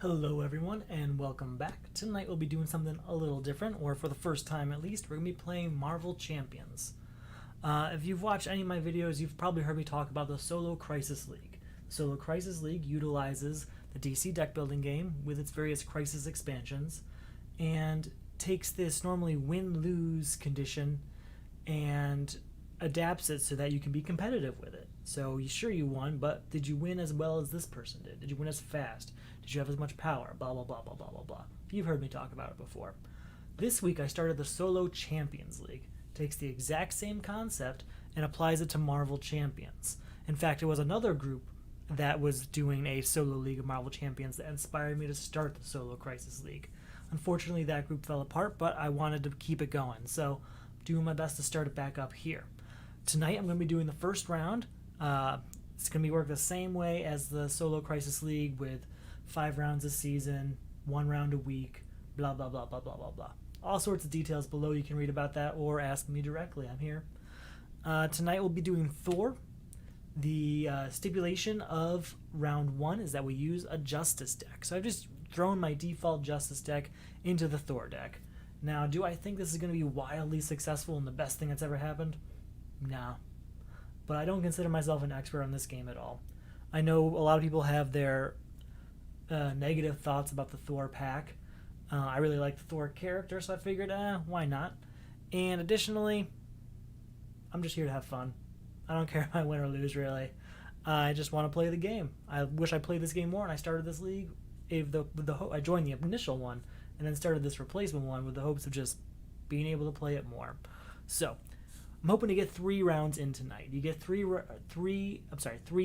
Hello everyone and welcome back. Tonight we'll be doing something a little different, or for the first time at least, we're going to be playing Marvel Champions. If you've watched any of my videos, you've probably heard me talk about the Solo Crisis League. The Solo Crisis League utilizes the DC deck building game with its various crisis expansions and takes this normally win-lose condition and adapts it so that you can be competitive with it. So sure you won, but did you win as well as this person did? Did you win as fast? Did you have as much power? Blah, blah, blah, blah, blah, blah, blah. You've heard me talk about it before. This week I started the Solo Champions League. It takes the exact same concept and applies it to Marvel Champions. In fact, it was another group that was doing a Solo League of Marvel Champions that inspired me to start the Solo Crisis League. Unfortunately, that group fell apart, but I wanted to keep it going, so I'm doing my best to start it back up here. Tonight I'm going to be doing the first round. It's going to be worked the same way as the Solo Crisis League with 5 rounds a season, 1 round a week, blah, blah, blah, blah, blah, blah, blah. All sorts of details below. You can read about that or ask me directly. I'm here. Tonight we'll be doing Thor. The stipulation of round 1 is that we use a Justice deck. So I've just thrown my default Justice deck into the Thor deck. Now, do I think this is going to be wildly successful and the best thing that's ever happened? No. But I don't consider myself an expert on this game at all. I know a lot of people have their negative thoughts about the Thor pack. I really like the Thor character, so I figured, why not? And additionally, I'm just here to have fun. I don't care if I win or lose, really. I just want to play the game. I wish I played this game more, and I started this league. I joined the initial one, and then started this replacement one with the hopes of just being able to play it more. So, I'm hoping to get 3 rounds in tonight. You get three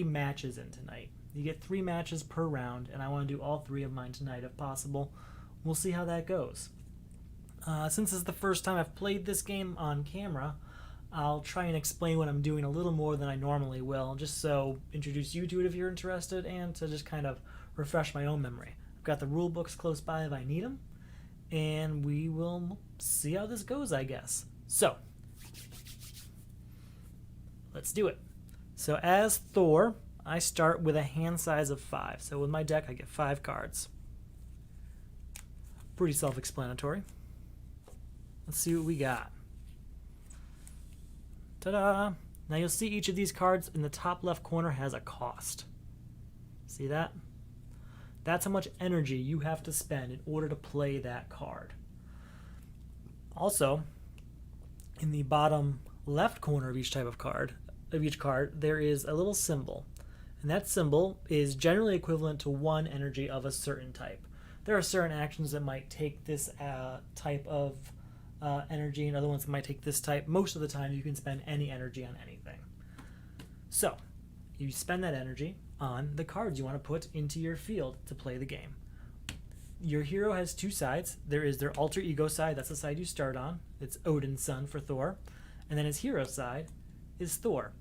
matches in tonight. You get 3 matches per round, and I want to do all 3 of mine tonight if possible. We'll see how that goes. Since this is the first time I've played this game on camera, I'll try and explain what I'm doing a little more than I normally will, just so introduce you to it if you're interested, and to just kind of refresh my own memory. I've got the rule books close by if I need them, and we will see how this goes, I guess. So, let's do it. So as Thor, I start with a hand size of 5. So with my deck, I get 5 cards. Pretty self-explanatory. Let's see what we got. Ta-da! Now you'll see each of these cards in the top left corner has a cost. See that? That's how much energy you have to spend in order to play that card. Also, in the bottom left corner of each card, there is a little symbol. And that symbol is generally equivalent to 1 energy of a certain type. There are certain actions that might take this type of energy, and other ones that might take this type. Most of the time, you can spend any energy on anything. So, you spend that energy on the cards you want to put into your field to play the game. Your hero has 2 sides. There is their alter ego side. That's the side you start on. It's Odin's son for Thor. And then his hero side is Thor.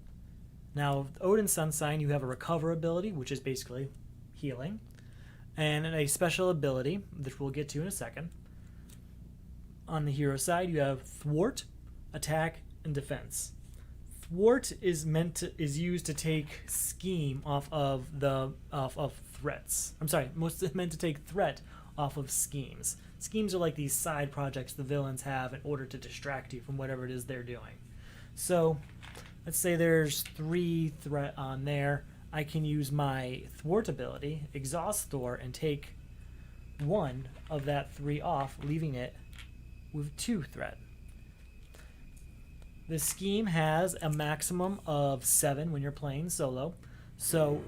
Now, Odin's Sun sign, you have a recover ability, which is basically healing, and a special ability, which we'll get to in a second. On the hero side, you have thwart, attack, and defense. Thwart is used to take scheme off of threats. I'm sorry, most meant to take threat off of schemes. Schemes are like these side projects the villains have in order to distract you from whatever it is they're doing. So, let's say there's 3 threat on there. I can use my thwart ability, exhaust Thor, and take 1 of that 3 off, leaving it with 2 threat. The scheme has a maximum of 7 when you're playing solo. So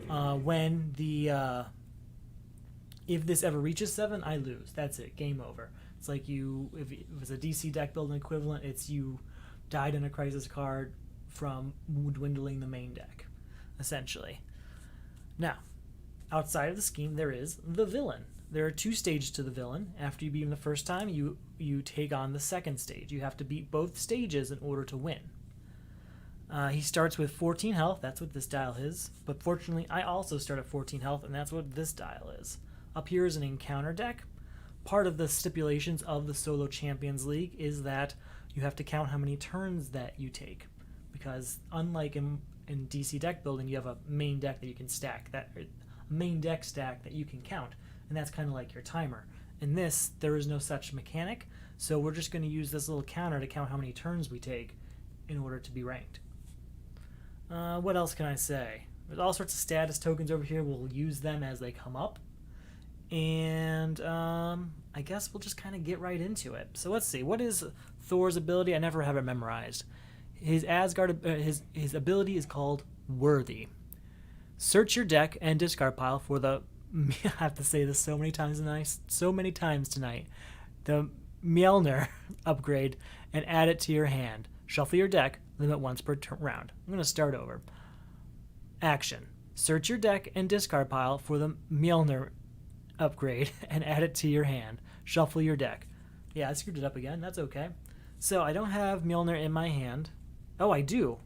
if this ever reaches 7, I lose. That's it. Game over. It's like if it's a DC deck building equivalent, it's you died in a crisis card from dwindling the main deck, essentially. Now, outside of the scheme, there is the villain. There are 2 stages to the villain. After you beat him the first time, you take on the second stage. You have to beat both stages in order to win. He starts with 14 health. That's what this dial is. But fortunately, I also start at 14 health, and that's what this dial is. Up here is an encounter deck. Part of the stipulations of the Solo Champions League is that you have to count how many turns that you take. Because unlike in DC deck building, you have a main deck that you can stack, a main deck stack that you can count. and that's kind of like your timer. In this, there is no such mechanic, so we're just going to use this little counter to count how many turns we take in order to be ranked. What else can I say? There's all sorts of status tokens over here. We'll use them as they come up. And I guess we'll just kind of get right into it. So let's see. What is Thor's ability? I never have it memorized. His his ability is called Worthy. Search your deck and discard pile for the I have to say this so many times tonight. The Mjolnir upgrade and add it to your hand. Shuffle your deck. Limit once per round. I'm going to start over. Action. Search your deck and discard pile for the Mjolnir upgrade and add it to your hand. Shuffle your deck. Yeah, I screwed it up again. That's okay. So I don't have Mjolnir in my hand. Oh, I do.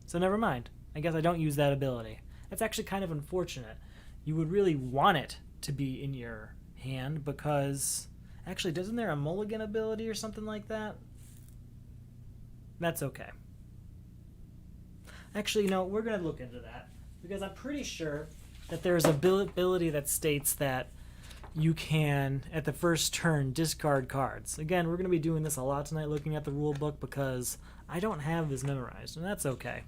So never mind. I guess I don't use that ability. That's actually kind of unfortunate. You would really want it to be in your hand because... Actually, doesn't there a mulligan ability or something like that? That's okay. Actually, no, we're going to look into that because I'm pretty sure that there's a ability that states that you can, at the first turn, discard cards. Again, we're going to be doing this a lot tonight, looking at the rule book, because I don't have this memorized, and that's okay.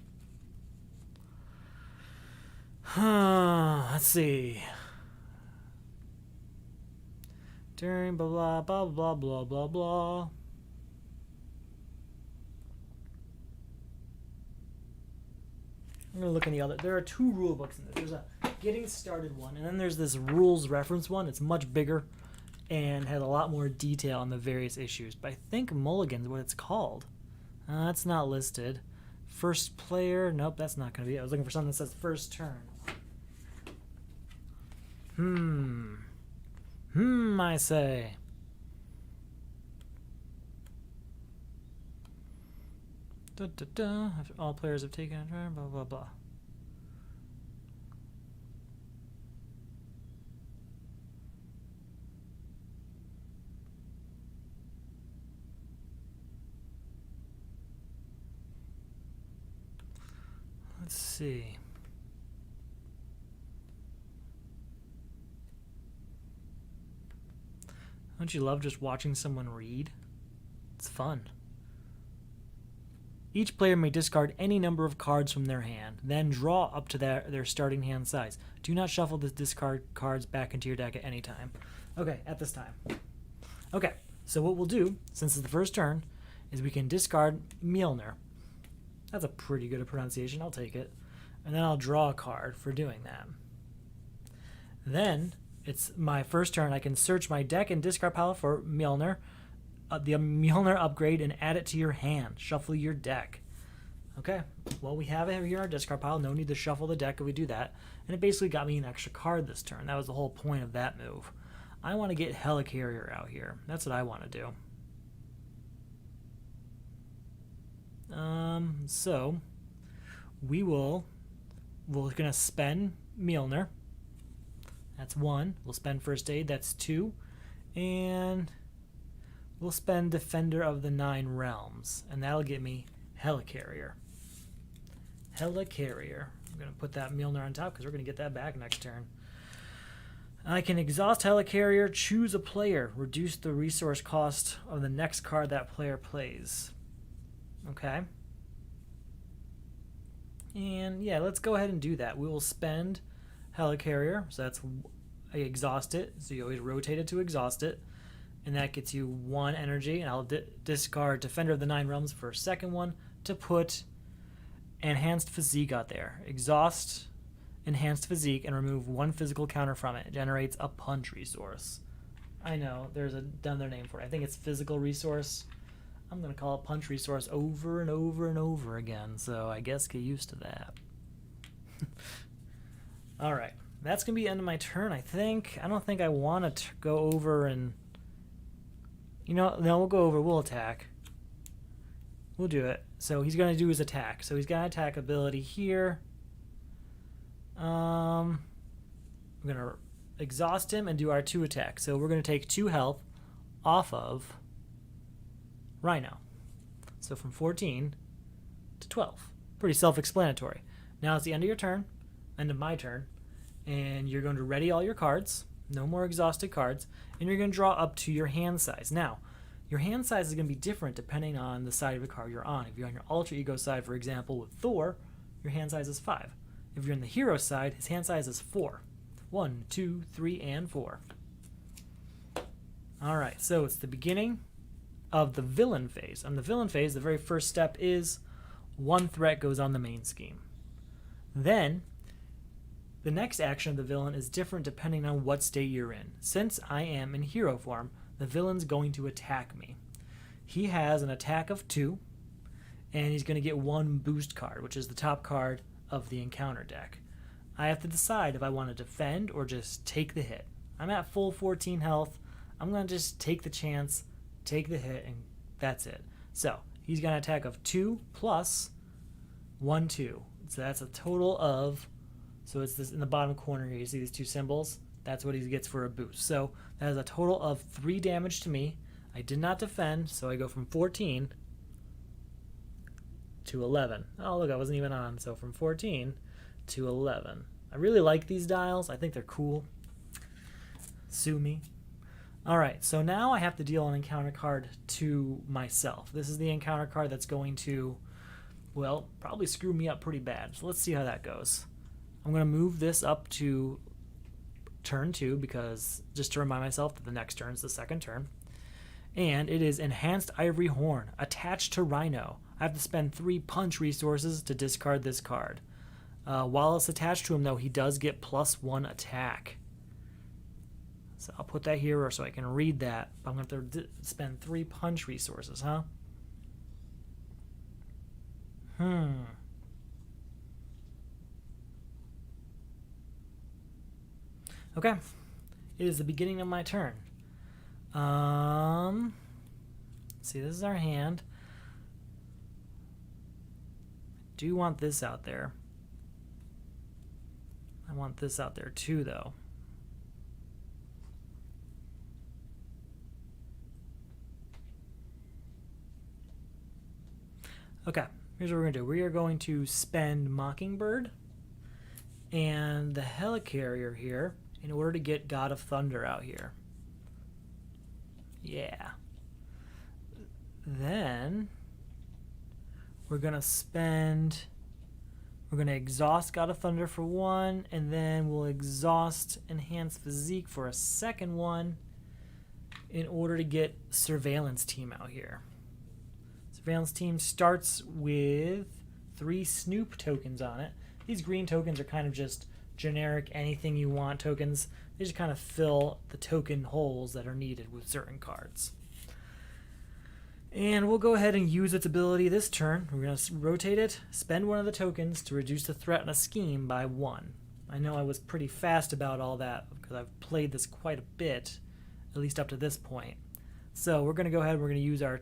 Let's see. During blah, blah, blah, blah, blah, blah. I'm going to look in the other. There are two rule books in this. There's a getting started one, and then there's this rules reference one. It's much bigger and had a lot more detail on the various issues. But I think Mulligan's what it's called. That's not listed. First player. Nope, that's not going to be it. I was looking for something that says first turn. I say. After all players have taken a turn, blah, blah, blah. Let's see. Don't you love just watching someone read? It's fun. Each player may discard any number of cards from their hand, then draw up to their starting hand size. Do not shuffle the discard cards back into your deck at any time. Okay, at this time. Okay, so what we'll do, since it's the first turn, is we can discard Mjolnir. That's a pretty good pronunciation, I'll take it. And then I'll draw a card for doing that. Then, it's my first turn, I can search my deck and discard pile for Mjolnir. The Mjolnir upgrade and add it to your hand. Shuffle your deck. Okay, well, we have it here in our discard pile. No need to shuffle the deck if we do that. And it basically got me an extra card this turn. That was the whole point of that move. I want to get Helicarrier out here. That's what I want to do. So we're going to spend Mjolnir. That's 1. We'll spend First Aid. That's 2. And we'll spend Defender of the Nine Realms. And that'll get me Helicarrier. Helicarrier. I'm going to put that Mjolnir on top because we're going to get that back next turn. I can exhaust Helicarrier, choose a player, reduce the resource cost of the next card that player plays. Okay. And yeah, let's go ahead and do that. We will spend Helicarrier, so that's I exhaust it, so you always rotate it to exhaust it, and that gets you 1 energy, and I'll discard Defender of the Nine Realms for a second one to put Enhanced Physique out there. Exhaust Enhanced Physique and remove 1 physical counter from it. It generates a punch resource. I know, there's another name for it. I think it's physical resource. I'm going to call it punch resource over and over and over again, so I guess get used to that. Alright, that's going to be the end of my turn, I think. I don't think I want to go over and... You know, no, we'll go over, we'll attack. We'll do it. So he's going to do his attack. So he's got an attack ability here. I'm going to exhaust him and do our 2 attacks. So we're going to take 2 health off of Rhino. So from 14 to 12. Pretty self-explanatory. Now it's the end of your turn, end of my turn, and you're going to ready all your cards. No more exhausted cards. And you're going to draw up to your hand size. Now, your hand size is going to be different depending on the side of the card you're on. If you're on your alter ego side, for example, with Thor, your hand size is 5. If you're on the hero side, his hand size is 4. 1, 2, 3, and 4. Alright, so it's the beginning of the villain phase. On the villain phase, the very first step is one threat goes on the main scheme. Then, the next action of the villain is different depending on what state you're in. Since I am in hero form, the villain's going to attack me. He has an attack of 2, and he's going to get 1 boost card, which is the top card of the encounter deck. I have to decide if I want to defend or just take the hit. I'm at full 14 health. I'm going to just take the chance, take the hit, and that's it. So, he's got an attack of 2 plus 1, 2. So that's a total of, so it's this in the bottom corner here, you see these 2 symbols? That's what he gets for a boost. So that is a total of 3 damage to me. I did not defend, so I go from 14 to 11. Oh, look, I wasn't even on. So from 14 to 11. I really like these dials. I think they're cool. Sue me. Alright, so now I have to deal an encounter card to myself. This is the encounter card that's going to, well, probably screw me up pretty bad. So let's see how that goes. I'm going to move this up to turn 2 because just to remind myself that the next turn is the second turn. And it is Enhanced Ivory Horn, attached to Rhino. I have to spend 3 punch resources to discard this card. While it's attached to him, though, he does get +1 attack. So I'll put that here so I can read that. I'm going to have to spend 3 punch resources, huh? Okay. It is the beginning of my turn. See, this is our hand. I do want this out there. I want this out there too, though. Okay, here's what we're going to do. We are going to spend Mockingbird and the Helicarrier here in order to get God of Thunder out here. Yeah. Then we're going to exhaust God of Thunder for 1, and then we'll exhaust Enhanced Physique for a second one in order to get Surveillance Team out here. Surveillance Team starts with 3 Snoop tokens on it. These green tokens are kind of just generic anything you want tokens. They just kind of fill the token holes that are needed with certain cards. And we'll go ahead and use its ability this turn. We're going to rotate it, spend 1 of the tokens to reduce the threat in a scheme by 1. I know I was pretty fast about all that because I've played this quite a bit, at least up to this point. So we're going to go ahead and we're going to use our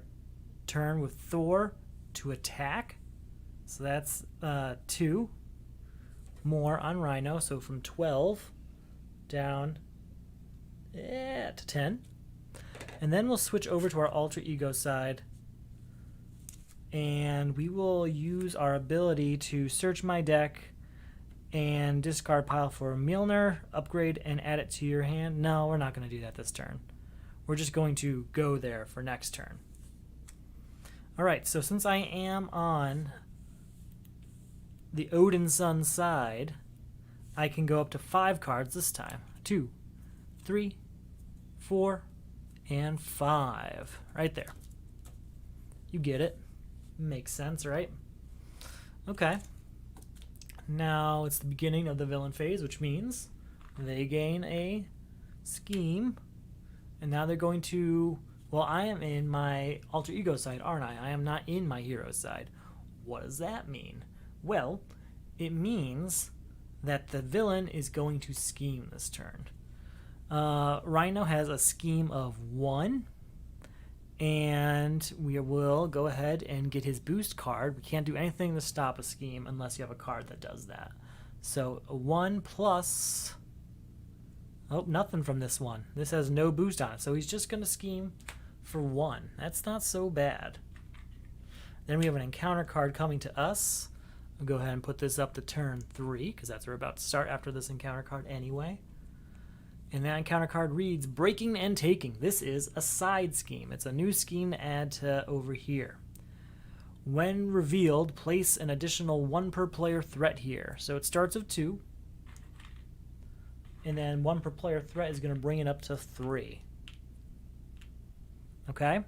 turn with Thor to attack. So that's 2 more on Rhino, so from 12 down to 10. And then we'll switch over to our alter ego side, and we will use our ability to search my deck and discard pile for Milner, upgrade, and add it to your hand. No, we're not going to do that this turn. We're just going to go there for next turn. Alright, so since I am on the Odin Sun side, I can go up to 5 cards this time. 2, 3, 4, and 5. Right there. You get it. Makes sense, right? Okay. Now it's the beginning of the villain phase, which means they gain a scheme. And now they're going to... Well, I am in my alter ego side, aren't I? I am not in my hero side. What does that mean? Well, it means that the villain is going to scheme this turn. Rhino has a scheme of 1, and we will go ahead and get his boost card. We can't do anything to stop a scheme unless you have a card that does that. So a 1 plus... Oh, nothing from this one. This has no boost on it, so he's just going to scheme for 1. That's not so bad. Then we have an encounter card coming to us. I'll go ahead and put this up to turn 3, because that's where we're about to start after this encounter card anyway. And that encounter card reads Breaking and Taking. This is a side scheme. It's a new scheme to add to over here. When revealed, place an additional 1 per player threat here. So it starts with 2. And then 1 per player threat is going to bring it up to 3. Okay?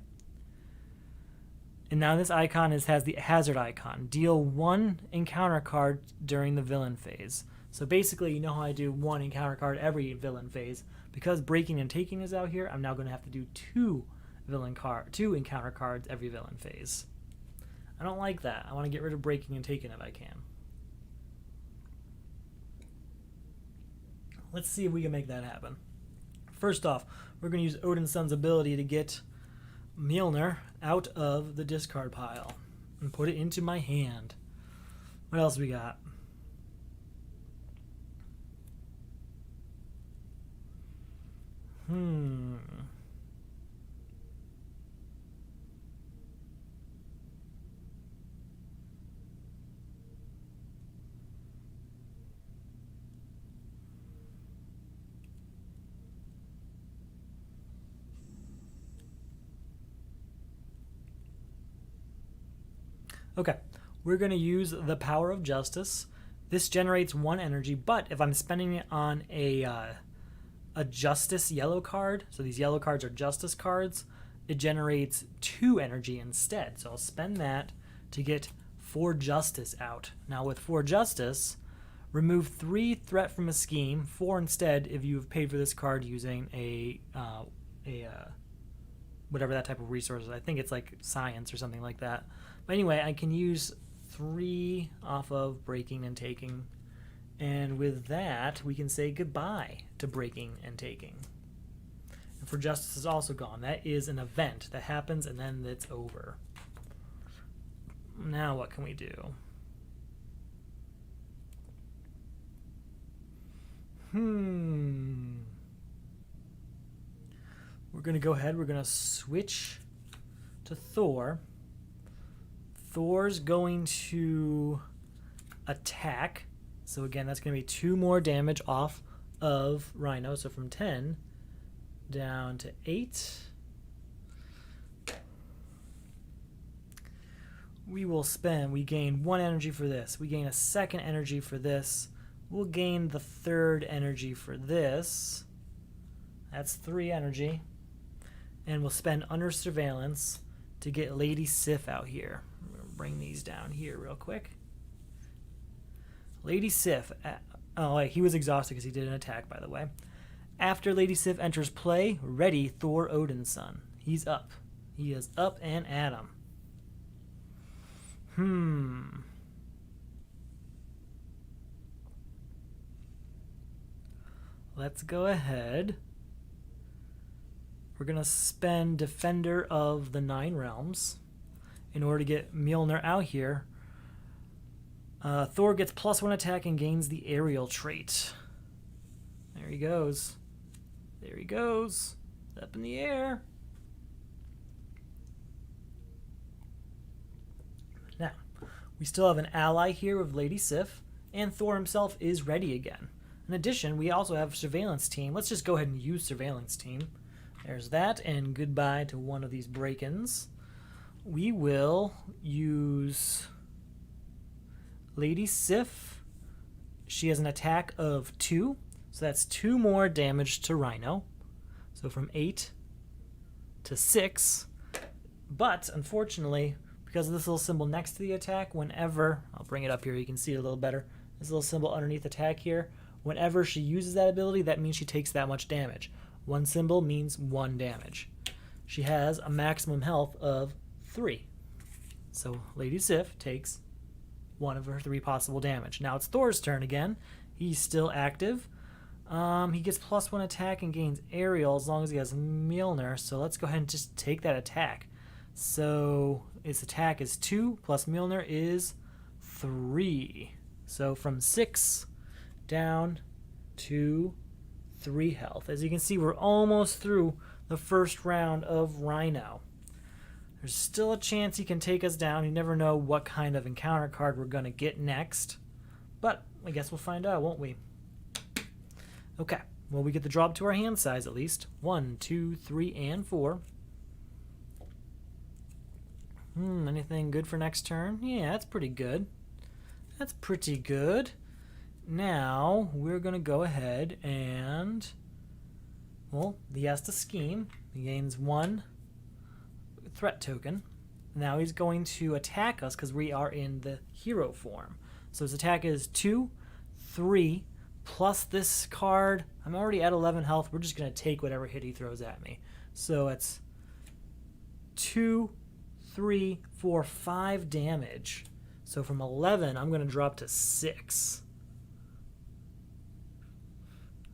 And now this icon has the hazard icon. Deal 1 encounter card during the villain phase. So basically, you know how I do 1 encounter card every villain phase. Because Breaking and Taking is out here, I'm now going to have to do 2 encounter cards every villain phase. I don't like that. I want to get rid of Breaking and Taking if I can. Let's see if we can make that happen. First off, we're going to use Odin's Son's ability to get Mjolnir out of the discard pile and put it into my hand. What else we got? Okay, we're going to use the Power of Justice. This generates 1 energy, but if I'm spending it on a Justice yellow card, so these yellow cards are Justice cards, it generates 2 energy instead. So I'll spend that to get 4 Justice out. Now with 4 Justice, remove 3 threat from a scheme, 4 instead if you've paid for this card using a whatever that type of resource is. I think it's like science or something like that. But anyway, I can use 3 off of Breaking and Taking. And with that, we can say goodbye to Breaking and Taking. And for Justice is also gone. That is an event that happens and then it's over. Now what can we do? We're going to go ahead. We're going to switch to Thor. Thor's going to attack. So again, that's going to be 2 more damage off of Rhino. So from 10 down to 8. We gain 1 energy for this. We gain a 2nd energy for this. We'll gain the 3rd energy for this. That's 3 energy. And we'll spend Under Surveillance to get Lady Sif out here. I'm going to bring these down here real quick. Lady Sif. Oh, wait, he was exhausted because he did an attack, by the way. After Lady Sif enters play, ready Thor Odin's Son. He's up. He is up and at him. Let's go ahead. We're going to spend Defender of the 9 Realms in order to get Mjolnir out here. Thor gets +1 attack and gains the aerial trait. There he goes. There he goes. Up in the air. Now, we still have an ally here with Lady Sif, and Thor himself is ready again. In addition, we also have Surveillance Team. Let's just go ahead and use Surveillance Team. There's that, and goodbye to one of these break-ins. We will use Lady Sif. She has an attack of 2, so that's 2 more damage to Rhino. So from 8 to 6. But, unfortunately, because of this little symbol next to the attack, whenever, I'll bring it up here, you can see it a little better, this little symbol underneath attack here, whenever she uses that ability, that means she takes that much damage. 1 symbol means 1 damage. She has a maximum health of 3. So Lady Sif takes 1 of her 3 possible damage. Now it's Thor's turn again. He's still active. He gets +1 attack and gains aerial as long as he has Mjolnir. So let's go ahead and just take that attack. So his attack is 2 plus Mjolnir is 3. So from 6 down to 3 health. As you can see, we're almost through the first round of Rhino. There's still a chance he can take us down. You never know what kind of encounter card we're going to get next. But I guess we'll find out, won't we? Okay, Well, we get the draw up to our hand size at least. 1, 2, 3, and 4. Anything good for next turn? Yeah, that's pretty good. That's pretty good. Now, we're going to go ahead and, well, he has to scheme. He gains 1 threat token. Now he's going to attack us because we are in the hero form. So his attack is 2, 3, plus this card. I'm already at 11 health. We're just going to take whatever hit he throws at me. So it's 2, 3, 4, 5 damage. So from 11, I'm going to drop to 6.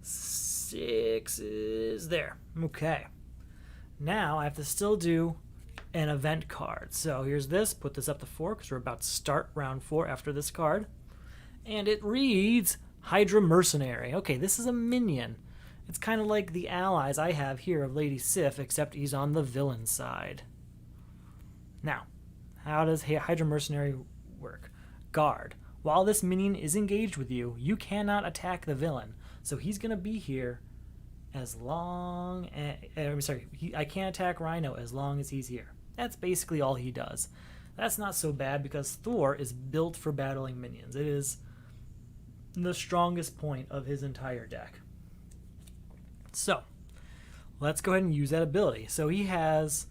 6 is there. Okay. Now I have to still do an event card. So here's this. Put this up to 4 because we're about to start round 4 after this card. And it reads Hydra Mercenary. Okay, this is a minion. It's kind of like the allies I have here of Lady Sif, except he's on the villain side. Now, how does Hydra Mercenary work? Guard. While this minion is engaged with you, you cannot attack the villain. So he's going to be here as long as... I can't attack Rhino as long as he's here. That's basically all he does. That's not so bad because Thor is built for battling minions. It is the strongest point of his entire deck. So, let's go ahead and use that ability. So he has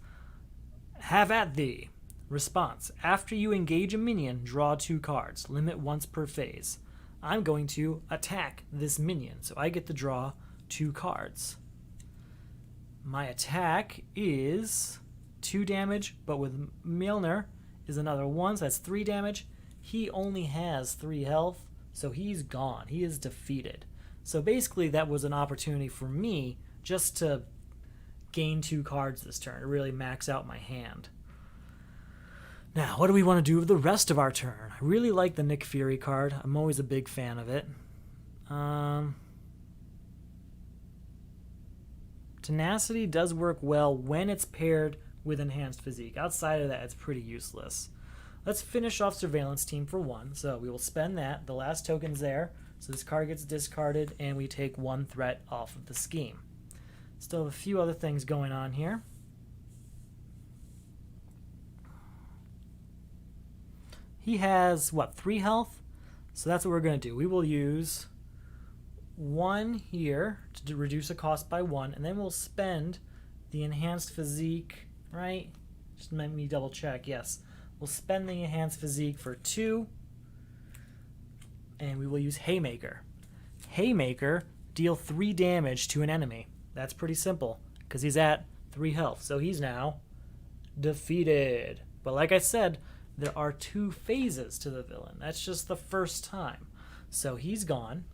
Have at Thee. Response. After you engage a minion, draw 2 cards. Limit once per phase. I'm going to attack this minion, so I get to draw 2 cards. My attack is 2 damage, but with Mjolnir is another 1, so that's 3 damage. He only has 3 health, so he's gone. He is defeated. So basically that was an opportunity for me just to gain 2 cards this turn, to really max out my hand. Now, what do we want to do with the rest of our turn? I really like the Nick Fury card. I'm always a big fan of it. Tenacity does work well when it's paired with Enhanced Physique. Outside of that, it's pretty useless. Let's finish off Surveillance Team for 1. So we will spend that. The last token's there. So this card gets discarded, and we take 1 threat off of the scheme. Still have a few other things going on here. He has, what, 3 health? So that's what we're going to do. We will use 1 here to reduce a cost by 1, and then we'll spend the Enhanced Physique, right? Just let me double check. Yes. We'll spend the Enhanced Physique for 2, and we will use Haymaker. Haymaker, deal 3 damage to an enemy. That's pretty simple, because he's at 3 health, so he's now defeated. But like I said, there are 2 phases to the villain. That's just the first time. So he's gone.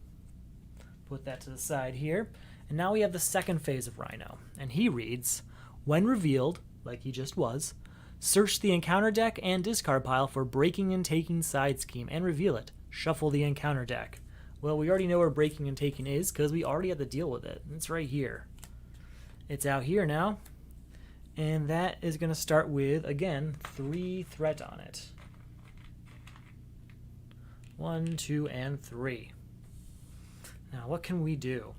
Put that to the side here. And now we have the second phase of Rhino. And he reads, when revealed, like he just was, search the encounter deck and discard pile for Breaking and Taking side scheme and reveal it. Shuffle the encounter deck. Well, we already know where Breaking and Taking is because we already had to deal with it. It's right here. It's out here now. And that is going to start with, again, 3 threat on it. 1, 2, and 3. Now, what can we do?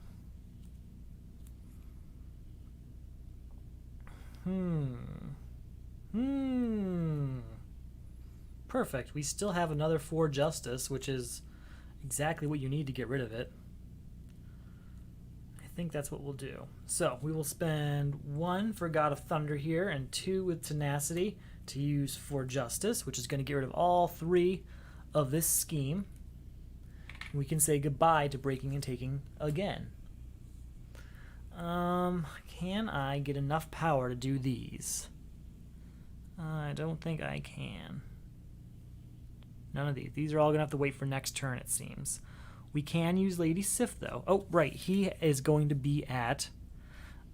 Perfect. We still have another 4 Justice, which is exactly what you need to get rid of it. I think that's what we'll do. So we will spend 1 for God of Thunder here and 2 with Tenacity to use for Justice, which is going to get rid of all 3 of this scheme. We can say goodbye to Breaking and Taking again. Can I get enough power to do these? I don't think I can. None of these. These are all going to have to wait for next turn, it seems. We can use Lady Sif, though. Oh, right. He is going to be at...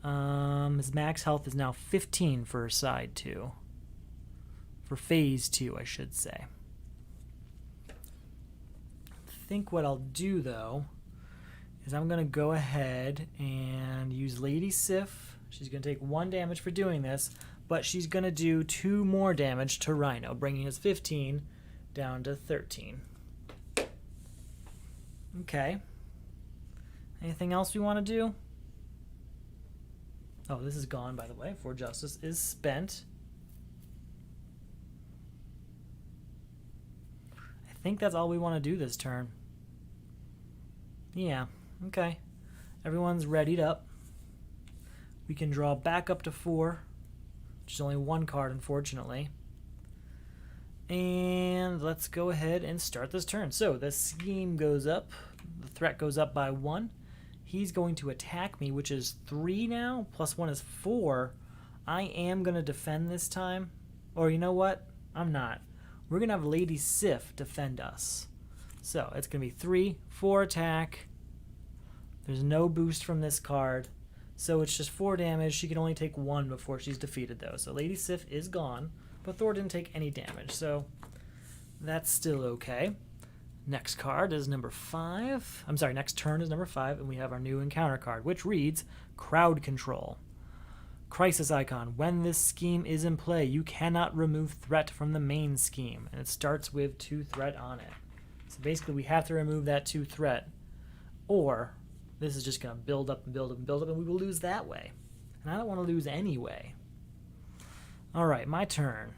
his max health is now 15 for side 2. For phase 2, I should say. I think what I'll do, though, is I'm going to go ahead and use Lady Sif. She's going to take 1 damage for doing this, but she's going to do 2 more damage to Rhino, bringing his 15 down to 13. Okay. Anything else we want to do? Oh, this is gone, by the way. For Justice is spent. I think that's all we want to do this turn. Yeah, okay. Everyone's readied up. We can draw back up to 4, which is only 1 card, unfortunately. And let's go ahead and start this turn. So the scheme goes up. The threat goes up by 1. He's going to attack me, which is 3 now. Plus 1 is 4. I am going to defend this time. Or you know what? I'm not. We're going to have Lady Sif defend us. So it's going to be 3, 4 attack. There's no boost from this card. So it's just 4 damage. She can only take 1 before she's defeated, though. So Lady Sif is gone. But Thor didn't take any damage. So that's still okay. Next card is number 5. I'm sorry, next turn is number 5, and we have our new encounter card, which reads Crowd Control. Crisis icon. When this scheme is in play, you cannot remove threat from the main scheme, and it starts with 2 threat on it. So basically, we have to remove that 2 threat, or this is just going to build up and build up and build up, and we will lose that way. And I don't want to lose anyway. All right, my turn.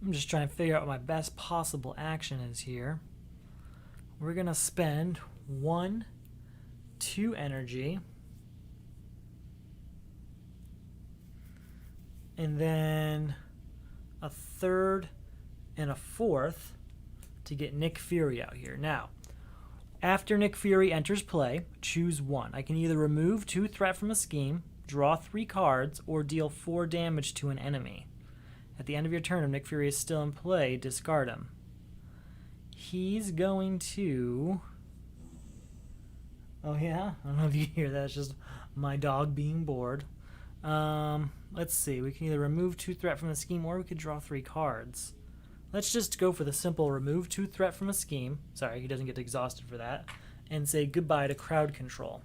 I'm just trying to figure out what my best possible action is here. We're going to spend 1, 2 energy. And then a 3rd and a 4th to get Nick Fury out here. Now, after Nick Fury enters play, choose 1. I can either remove 2 threat from a scheme, draw 3 cards, or deal 4 damage to an enemy. At the end of your turn, if Nick Fury is still in play, discard him. He's going to... Oh, yeah? I don't know if you hear that. It's just my dog being bored. Let's see. We can either remove 2 threat from the scheme, or we could draw 3 cards. Let's just go for the simple remove 2 threat from a scheme. Sorry, he doesn't get exhausted for that. And say goodbye to crowd control.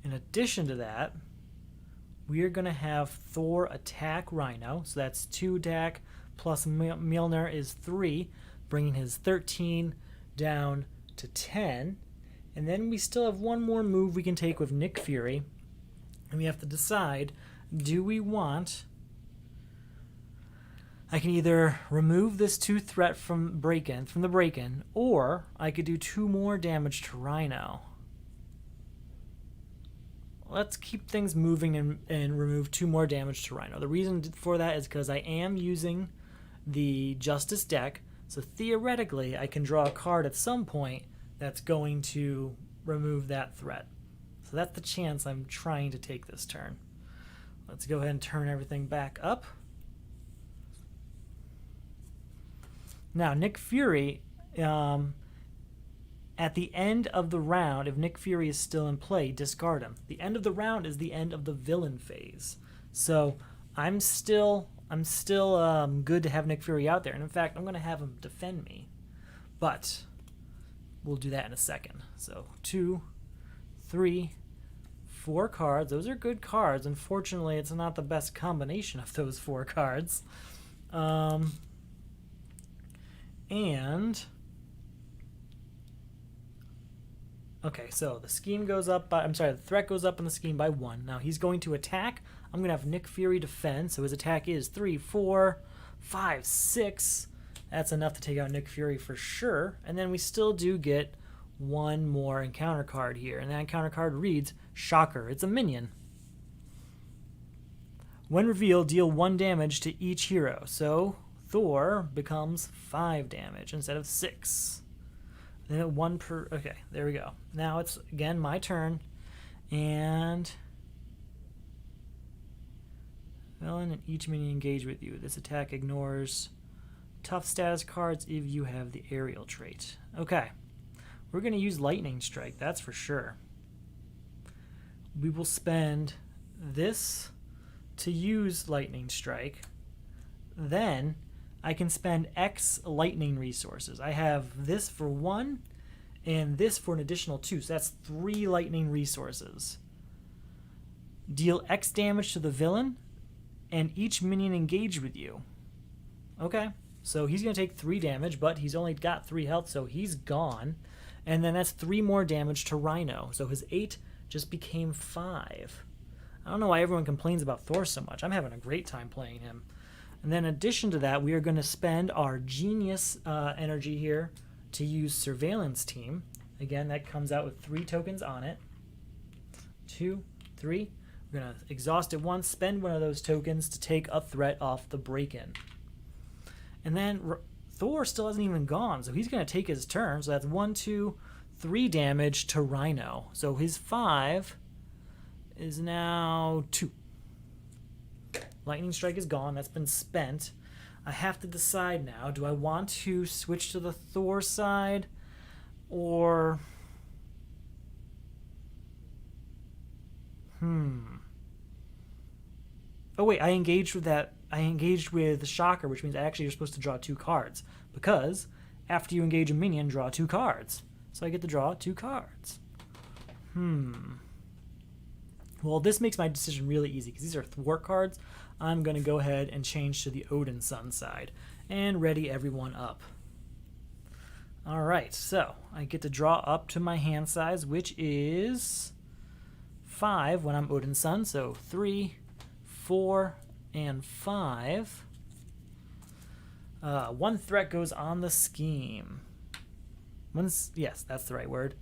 In addition to that, we are going to have Thor attack Rhino. So that's 2 attack plus Mjolnir is 3, bringing his 13 down to 10. And then we still have 1 more move we can take with Nick Fury. And we have to decide, do we want... I can either remove this 2 threat from the break-in, or I could do 2 more damage to Rhino. Let's keep things moving and remove 2 more damage to Rhino. The reason for that is because I am using the Justice deck, so theoretically I can draw a card at some point that's going to remove that threat. So that's the chance I'm trying to take this turn. Let's go ahead and turn everything back up. Now, Nick Fury, at the end of the round, if Nick Fury is still in play, discard him. The end of the round is the end of the villain phase. So I'm still good to have Nick Fury out there. And in fact, I'm going to have him defend me. But we'll do that in a second. So 2, 3, 4 cards. Those are good cards. Unfortunately, it's not the best combination of those 4 cards. Okay, so the scheme goes up by, the threat goes up in the scheme by 1. Now he's going to attack. I'm going to have Nick Fury defend, so his attack is 3, 4, 5, 6. That's enough to take out Nick Fury for sure. And then we still do get 1 more encounter card here, and that encounter card reads Shocker. It's a minion. When revealed, deal 1 damage to each hero. So Thor becomes 5 damage instead of 6. Then 1 per... Okay, there we go. Now it's, again, my turn. And... Villain and each minion engage with you. This attack ignores tough status cards if you have the aerial trait. Okay. We're going to use Lightning Strike, that's for sure. We will spend this to use Lightning Strike. Then I can spend X lightning resources. I have this for 1 and this for an additional 2. So that's 3 lightning resources. Deal X damage to the villain and each minion engaged with you. Okay, so he's going to take 3 damage, but he's only got 3 health, so he's gone. And then that's 3 more damage to Rhino, so his 8 just became 5. I don't know why everyone complains about Thor so much. I'm having a great time playing him. And then in addition to that, we are going to spend our genius energy here to use Surveillance Team. Again, that comes out with 3 tokens on it. 2, 3. We're going to exhaust it once, spend one of those tokens to take a threat off the break-in. And then Thor still hasn't even gone, so he's going to take his turn. So that's 1, 2, 3 damage to Rhino. So his 5 is now 2. Lightning Strike is gone. That's been spent. I have to decide now. Do I want to switch to the Thor side or... Oh wait, I engaged with that. I engaged with Shocker, which means actually you're supposed to draw 2 cards. Because after you engage a minion, draw 2 cards. So I get to draw 2 cards. Well, this makes my decision really easy because these are thwart cards. I'm going to go ahead and change to the Odin Sun side and ready everyone up. Alright, so I get to draw up to my hand size, which is 5 when I'm Odin Sun. So 3, 4, and 5. 1 threat goes on the scheme. Yes, that's the right word.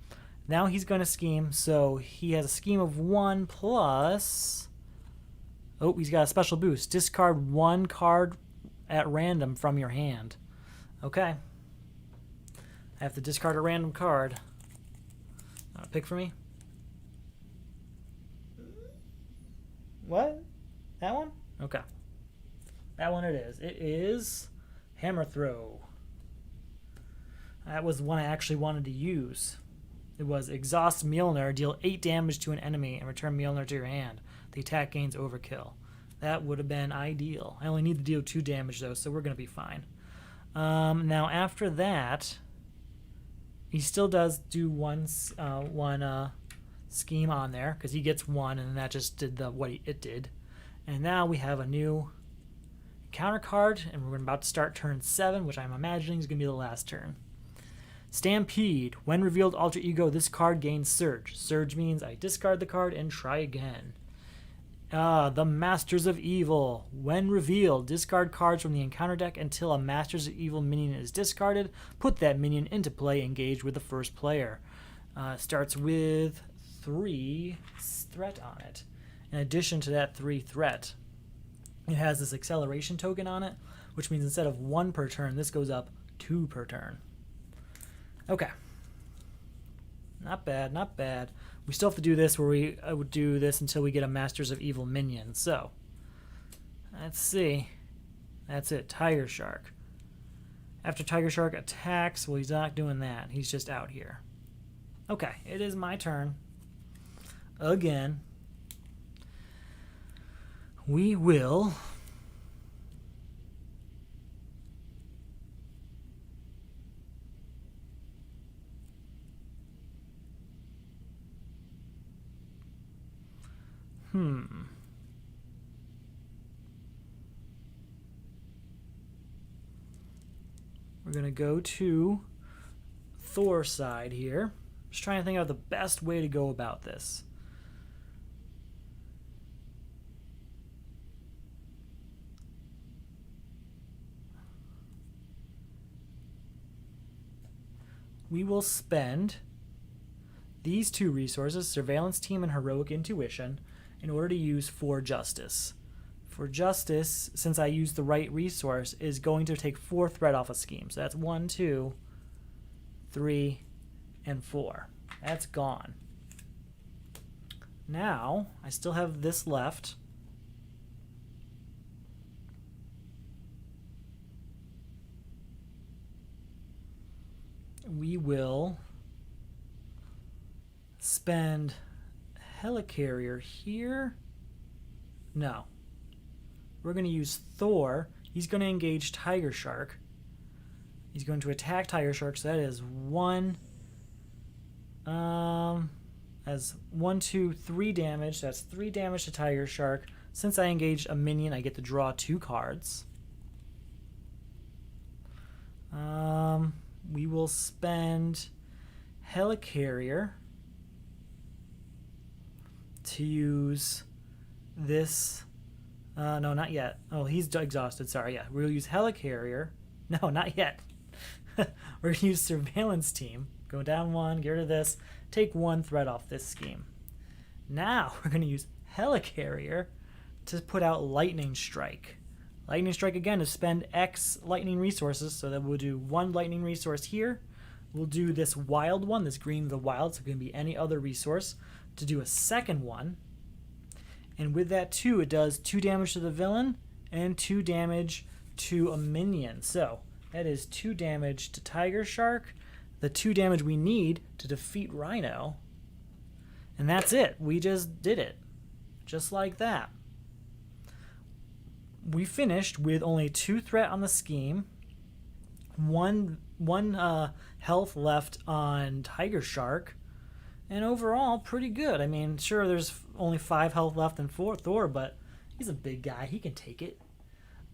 Now he's going to scheme, so he has a scheme of 1 plus... Oh, he's got a special boost. Discard 1 card at random from your hand. Okay. I have to discard a random card. Pick for me? What? That one? Okay. That one it is. It is Hammer Throw. That was the one I actually wanted to use. It was Exhaust Mjolnir, deal 8 damage to an enemy, and return Mjolnir to your hand. The attack gains overkill. That would have been ideal. I only need to deal 2 damage, though, so we're going to be fine. Now, after that, he still does do one scheme on there, because he gets 1, and that just did what it did. And now we have a new counter card, and we're about to start turn 7, which I'm imagining is going to be the last turn. Stampede. When revealed alter ego, this card gains Surge. Surge means I discard the card and try again. The Masters of Evil. When revealed, discard cards from the encounter deck until a Masters of Evil minion is discarded. Put that minion into play, engaged with the first player. Starts with 3 threat on it. In addition to that 3 threat, it has this acceleration token on it, which means instead of 1 per turn, this goes up 2 per turn. Okay. Not bad, not bad. We still have to do this where I would do this until we get a Masters of Evil minion. So, let's see. That's it, Tiger Shark. After Tiger Shark attacks, well, he's not doing that. He's just out here. Okay, it is my turn. Again. We will... We're going to go to Thor side here. Just trying to think of the best way to go about this. We will spend these 2 resources, Surveillance Team and Heroic Intuition, in order to use For Justice. For Justice, since I used the right resource, is going to take 4 threat off a scheme. So that's 1, 2, 3, and 4. That's gone. Now, I still have this left. We will spend Helicarrier here. No. We're going to use Thor. He's going to engage Tiger Shark. He's going to attack Tiger Shark, so that is 1. has 1, 2, 3 damage. That's 3 damage to Tiger Shark. Since I engaged a minion, I get to draw 2 cards. We will spend Helicarrier to use this. No, not yet. Oh, he's exhausted. Sorry, yeah. We'll use Helicarrier. No, not yet. We're going to use Surveillance Team. Go down 1, get rid of this. Take 1 threat off this scheme. Now we're going to use Helicarrier to put out Lightning Strike. Lightning Strike, again, is spend X lightning resources, so that we'll do 1 lightning resource here. We'll do this wild one, this green of the wild, so it can be any other resource, to do a second one. And with that, too, it does 2 damage to the villain and 2 damage to a minion. So that is 2 damage to Tiger Shark, the 2 damage we need to defeat Rhino. And that's it. We just did it. Just like that. We finished with only 2 threat on the scheme, one health left on Tiger Shark, and overall pretty good. I mean, sure, there's only 5 health left in Thor, but he's a big guy. He can take it.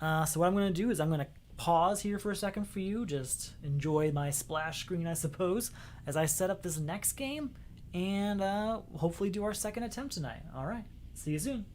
So what I'm going to do is I'm going to pause here for a second for you. Just enjoy my splash screen, I suppose, as I set up this next game and hopefully do our second attempt tonight. All right. See you soon.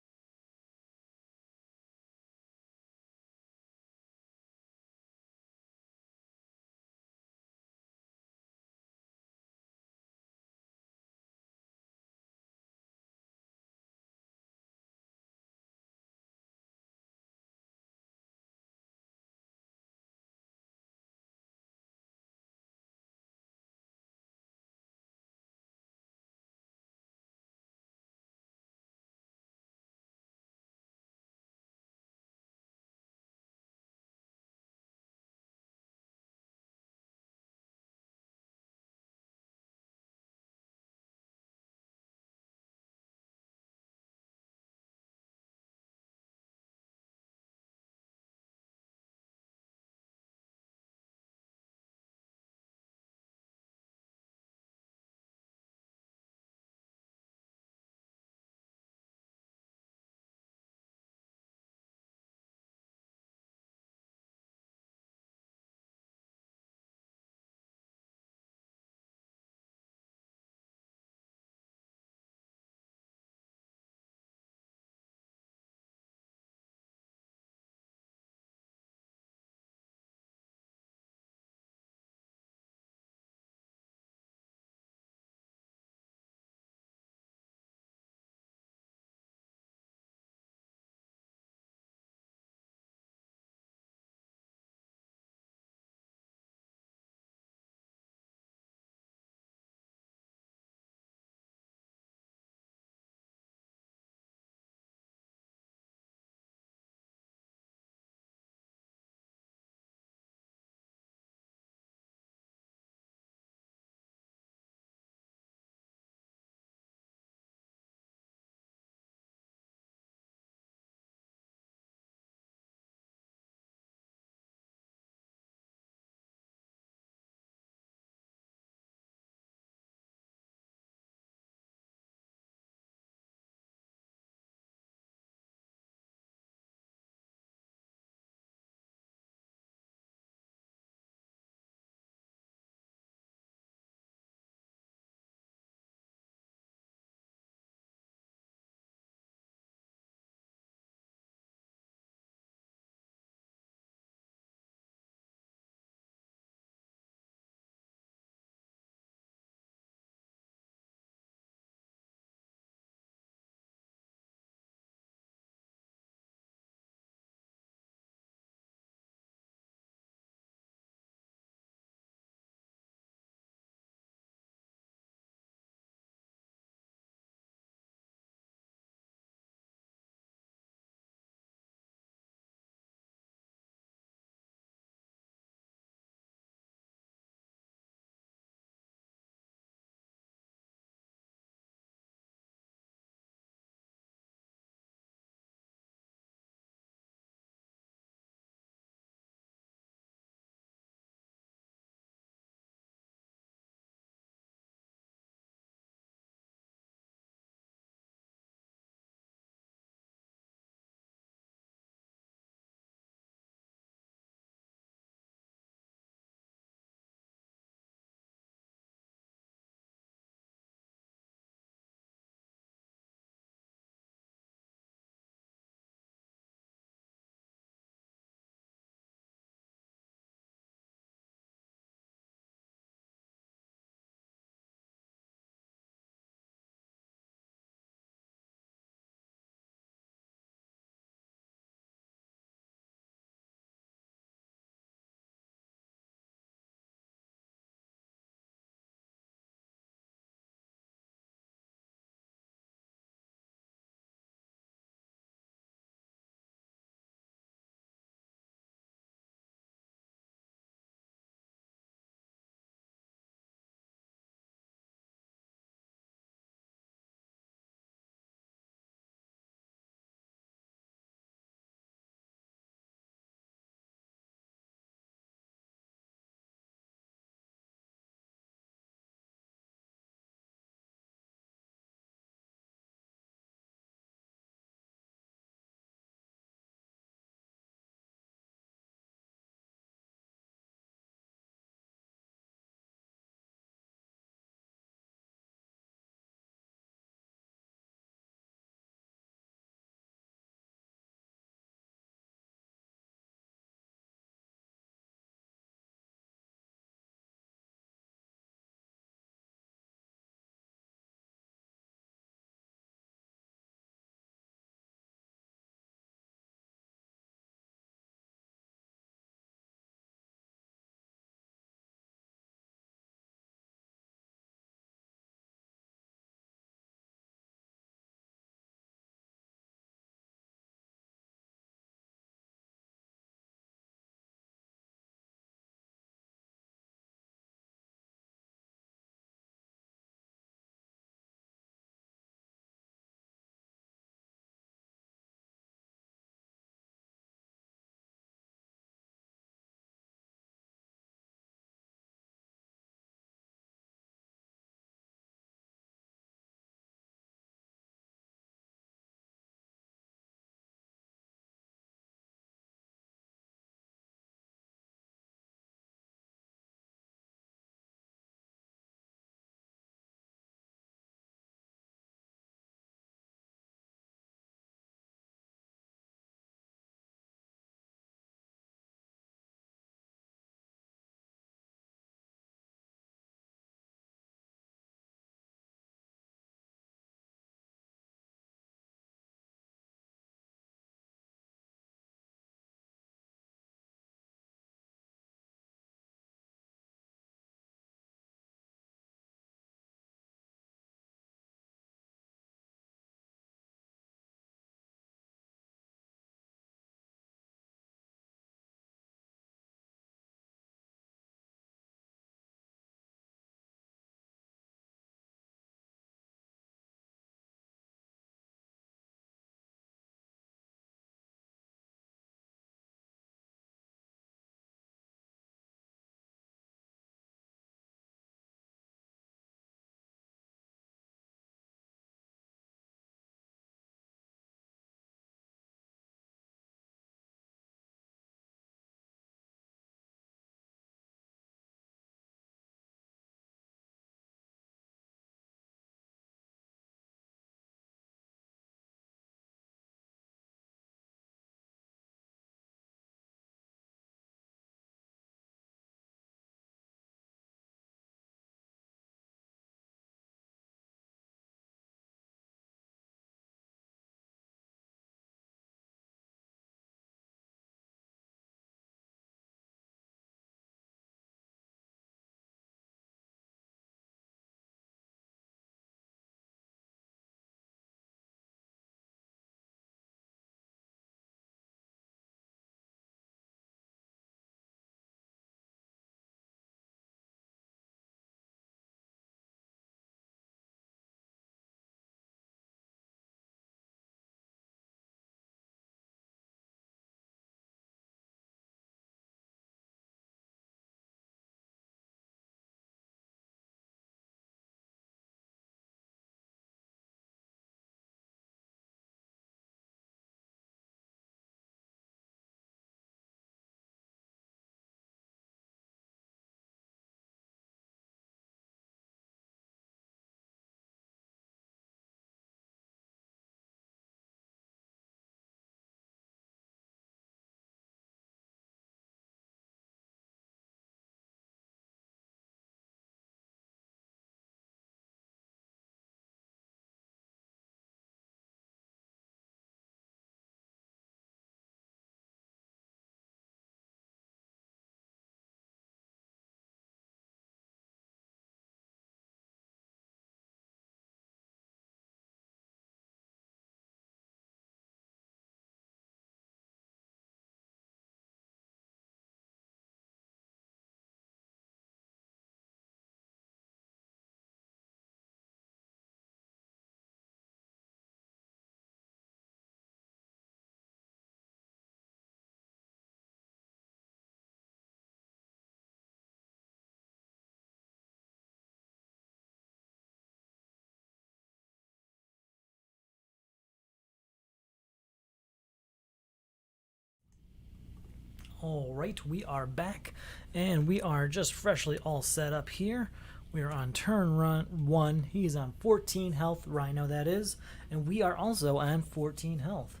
Alright, we are back, and we are just freshly all set up here. We are on turn 1. He is on 14 health, Rhino that is, and we are also on 14 health.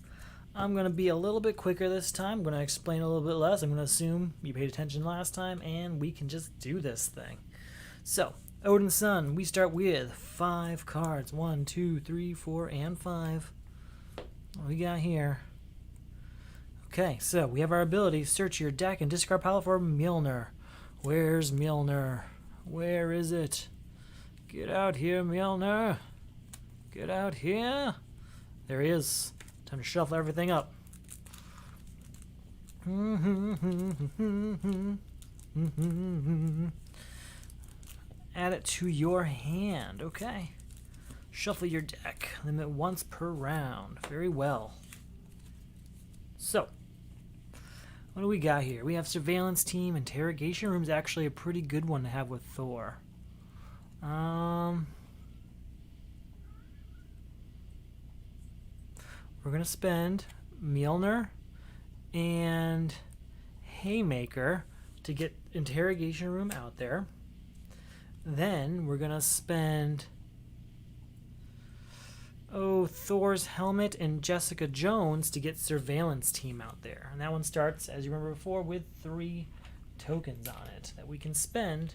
I'm going to be a little bit quicker this time. I'm going to explain a little bit less. I'm going to assume you paid attention last time, and we can just do this thing. So, Odin's Son, we start with 5 cards. 1, 2, 3, 4, and 5. What we got here? Okay, so we have our ability, search your deck and discard pile for Mjolnir. Where's Mjolnir? Where is it? Get out here, Mjolnir. Get out here. There he is. Time to shuffle everything up. Add it to your hand. Okay. Shuffle your deck. Limit once per round. Very well. So, what do we got here? We have Surveillance Team. Interrogation Room's actually a pretty good one to have with Thor. We're going to spend Mjolnir and Haymaker to get Interrogation Room out there. Then we're going to spend Thor's helmet and Jessica Jones to get Surveillance Team out there. And that one starts, as you remember before, with 3 tokens on it that we can spend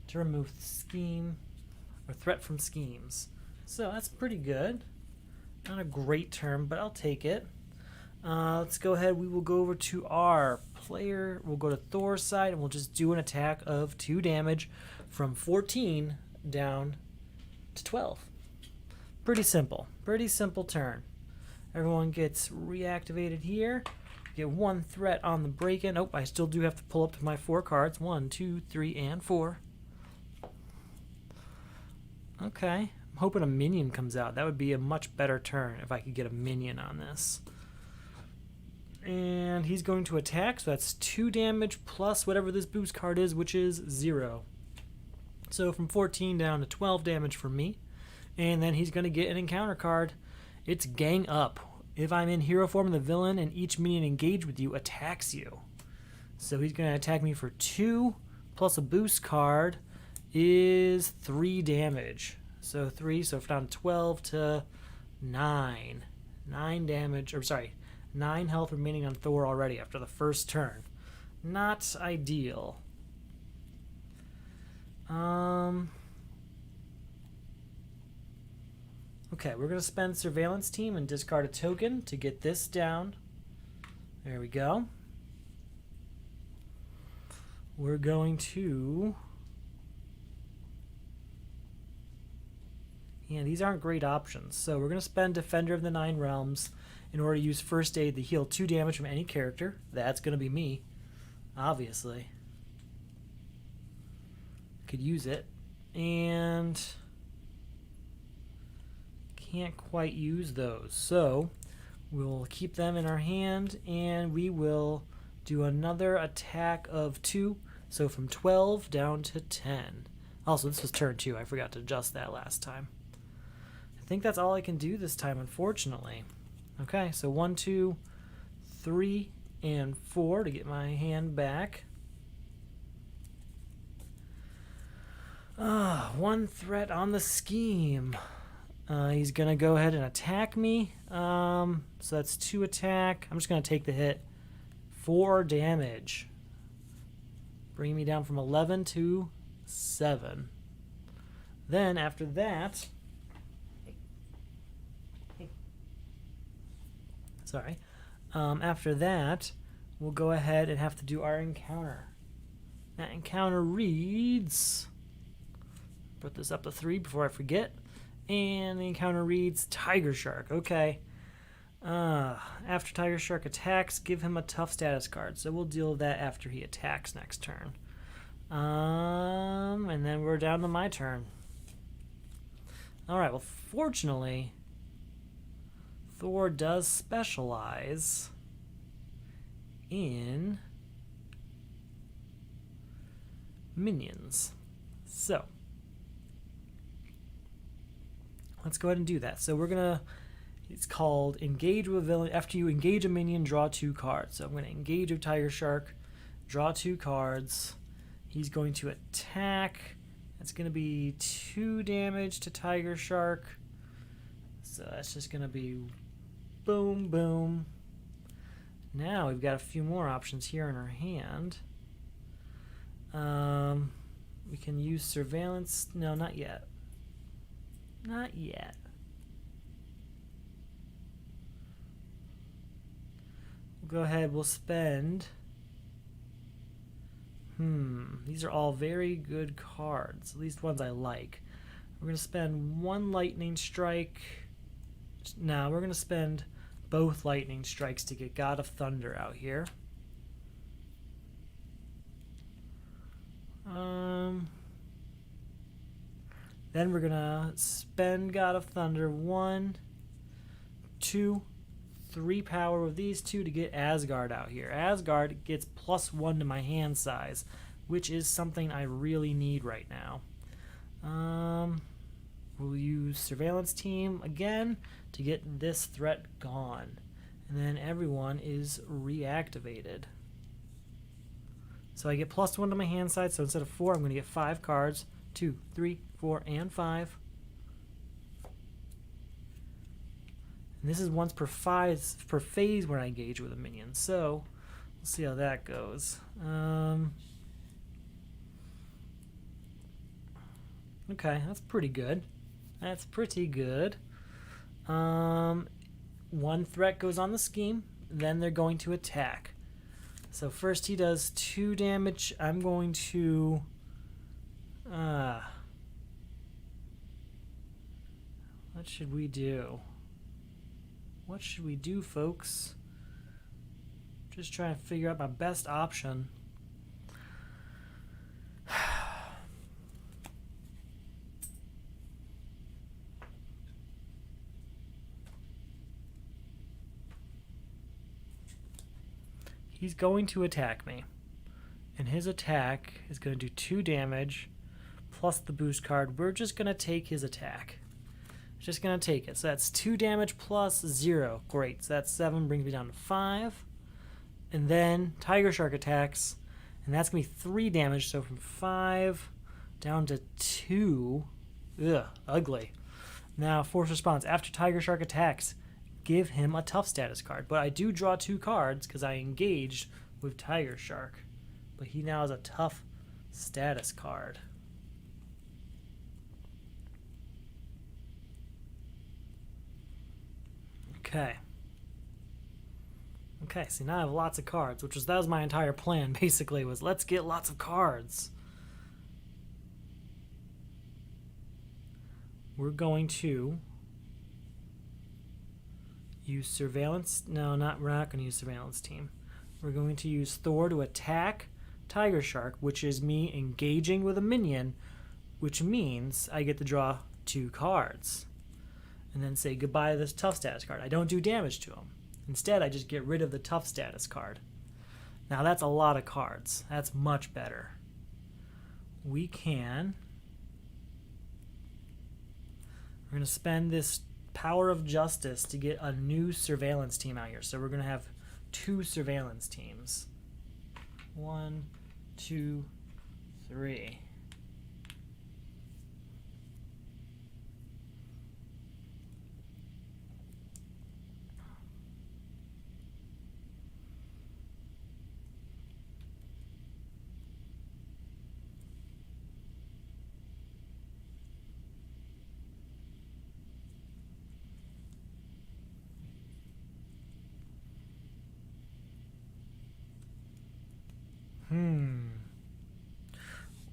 to remove scheme or threat from schemes. So that's pretty good. Not a great term, but I'll take it. Let's go ahead. We will go over to our player. We'll go to Thor's side, and we'll just do an attack of 2 damage from 14 down to 12. Pretty simple turn. Everyone gets reactivated here. Get 1 threat on the break-in. Oh, I still do have to pull up to my 4 cards. 1, 2, 3, and 4. Okay, I'm hoping a minion comes out. That would be a much better turn if I could get a minion on this. And he's going to attack, so that's 2 damage plus whatever this boost card is, which is 0. So from 14 down to 12 damage for me. And then he's going to get an encounter card. It's Gang Up. If I'm in hero form, the villain and each minion engaged with you attacks you. So he's going to attack me for 2 plus a boost card is 3 damage. So 3, so from 12 to 9. 9 damage, or sorry, 9 health remaining on Thor already after the first turn. Not ideal. Okay, we're going to spend Surveillance Team and discard a token to get this down. There we go. We're going to... Yeah, these aren't great options. So we're going to spend Defender of the Nine Realms in order to use First Aid to heal 2 damage from any character. That's going to be me, obviously. Could use it. And... can't quite use those, so we'll keep them in our hand, and we will do another attack of 2, so from 12 down to 10. Also, this was turn 2. I forgot to adjust that last time. I think that's all I can do this time, unfortunately. Okay, so 1, 2, 3, and 4 to get my hand back. 1 threat on the scheme. He's going to go ahead and attack me. So that's 2 attack. I'm just going to take the hit. 4 damage. Bringing me down from 11 to 7. Then after that... Sorry. After that, we'll go ahead and have to do our encounter. That encounter reads... Put this up to 3 before I forget. And the encounter reads Tiger Shark. Okay. After Tiger Shark attacks, give him a tough status card. So we'll deal with that after he attacks next turn. And then we're down to my turn. Alright, well, fortunately, Thor does specialize in minions. So, let's go ahead and do that. So we're going to It's called Engage with a Villain. After you engage a minion, draw 2 cards. So I'm going to engage with Tiger Shark, draw 2 cards. He's going to attack. That's going to be 2 damage to Tiger Shark. So that's just going to be boom, boom. Now we've got a few more options here in our hand. We can use surveillance. No, not yet. Not yet. We'll go ahead. We'll spend. These are all very good cards. At least ones I like. We're going to spend 1 lightning strike. No, we're going to spend both lightning strikes to get God of Thunder out here. Then we're gonna spend God of Thunder 1, 2, 3 power with these 2 to get Asgard out here. Asgard gets +1 to my hand size, which is something I really need right now. We'll use Surveillance Team again to get this threat gone. And then everyone is reactivated. So I get +1 to my hand size, so instead of 4, I'm going to get 5 cards. 2, 3, 4, and 5. And this is once per phase when I engage with a minion. So we'll see how that goes. Okay, that's pretty good. That's pretty good. 1 threat goes on the scheme, then they're going to attack. So first he does 2 damage. I'm going to what should we do? What should we do, folks? Just trying to figure out my best option. He's going to attack me. And his attack is going to do 2 damage plus the boost card. We're just going to take his attack. Just going to take it. So that's 2 damage plus 0. Great. So that's 7. Brings me down to 5. And then Tiger Shark attacks. And that's going to be 3 damage. So from 5 down to 2. Ugh. Ugly. Now, force response. After Tiger Shark attacks, give him a tough status card. But I do draw 2 cards because I engaged with Tiger Shark. But he now has a tough status card. Okay. Okay, see now I have lots of cards, that was my entire plan basically, was let's get lots of cards. We're going to use surveillance. No, we're not going to use surveillance team. We're going to use Thor to attack Tiger Shark, which is me engaging with a minion, which means I get to draw 2 cards. And then say goodbye to this tough status card. I don't do damage to him. Instead, I just get rid of the tough status card. Now that's a lot of cards. That's much better. We're going to spend this Power of Justice to get a new surveillance team out here. So we're going to have 2 surveillance teams. 1, 2, 3.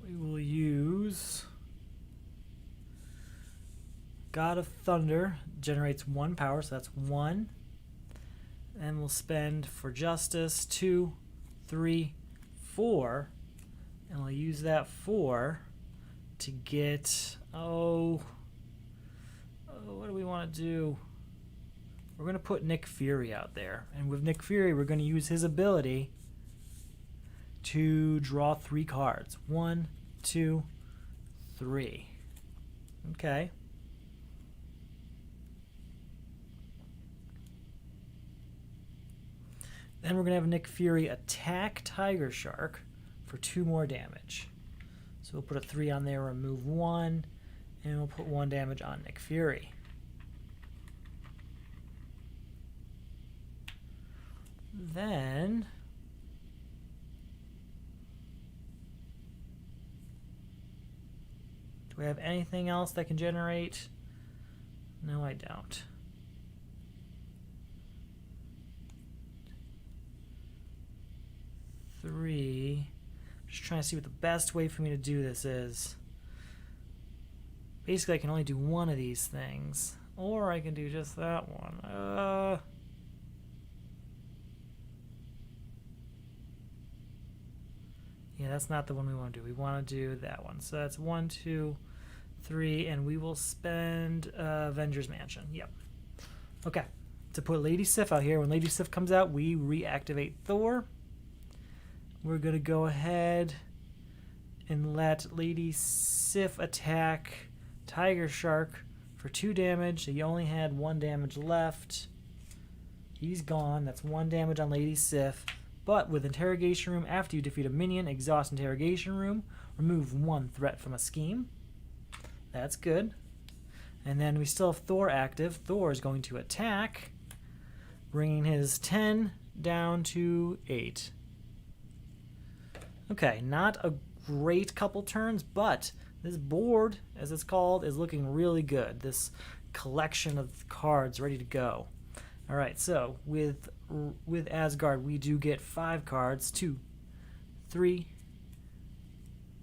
We will use God of Thunder, generates 1 power, so that's 1. And we'll spend for Justice 2, 3, 4. And we'll use that 4 to get, what do we want to do? We're going to put Nick Fury out there. And with Nick Fury, we're going to use his ability to draw 3 cards. 1, 2, 3. Okay. Then we're going to have Nick Fury attack Tiger Shark for 2 more damage. So we'll put a 3 on there, remove 1, and we'll put 1 damage on Nick Fury. Then do we have anything else that can generate? No, I don't. Three. Just trying to see what the best way for me to do this is. Basically, I can only do one of these things, or I can do just that one. Yeah, that's not the one we want to do. We want to do that one. So that's 1, 2, 3, and we will spend Avengers Mansion. Yep. Okay. To put Lady Sif out here, when Lady Sif comes out, we reactivate Thor. We're going to go ahead and let Lady Sif attack Tiger Shark for 2 damage. He only had 1 damage left. He's gone. That's 1 damage on Lady Sif. But with Interrogation Room, after you defeat a minion, exhaust Interrogation Room, remove 1 threat from a scheme. That's good. And then we still have Thor active. Thor is going to attack, bringing his 10 down to 8. Okay, not a great couple turns, but this board, as it's called, is looking really good. This collection of cards ready to go. All right, so with Asgard, we do get 5 cards, 2, 3,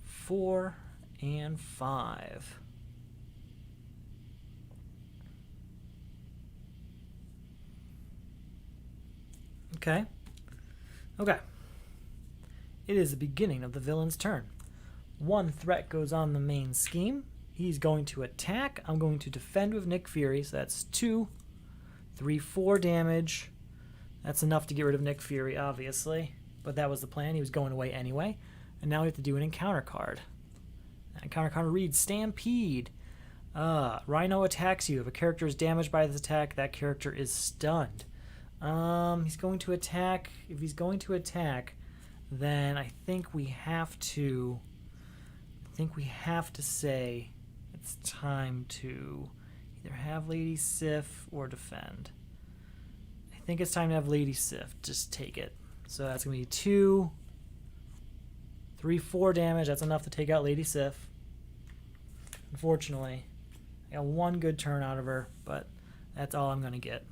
4, and 5. Okay. Okay. It is the beginning of the villain's turn. 1 threat goes on the main scheme. He's going to attack. I'm going to defend with Nick Fury, so that's 2, 3, 4 damage. That's enough to get rid of Nick Fury, obviously. But that was the plan. He was going away anyway. And now we have to do an encounter card. That encounter card reads Stampede. Rhino attacks you. If a character is damaged by this attack, that character is stunned. He's going to attack. If he's going to attack, then I think we have to say it's time to either have Lady Sif or defend. I think it's time to have Lady Sif. Just take it. So that's going to be 2, 3, 4 damage. That's enough to take out Lady Sif. Unfortunately, I got 1 good turn out of her, but that's all I'm going to get.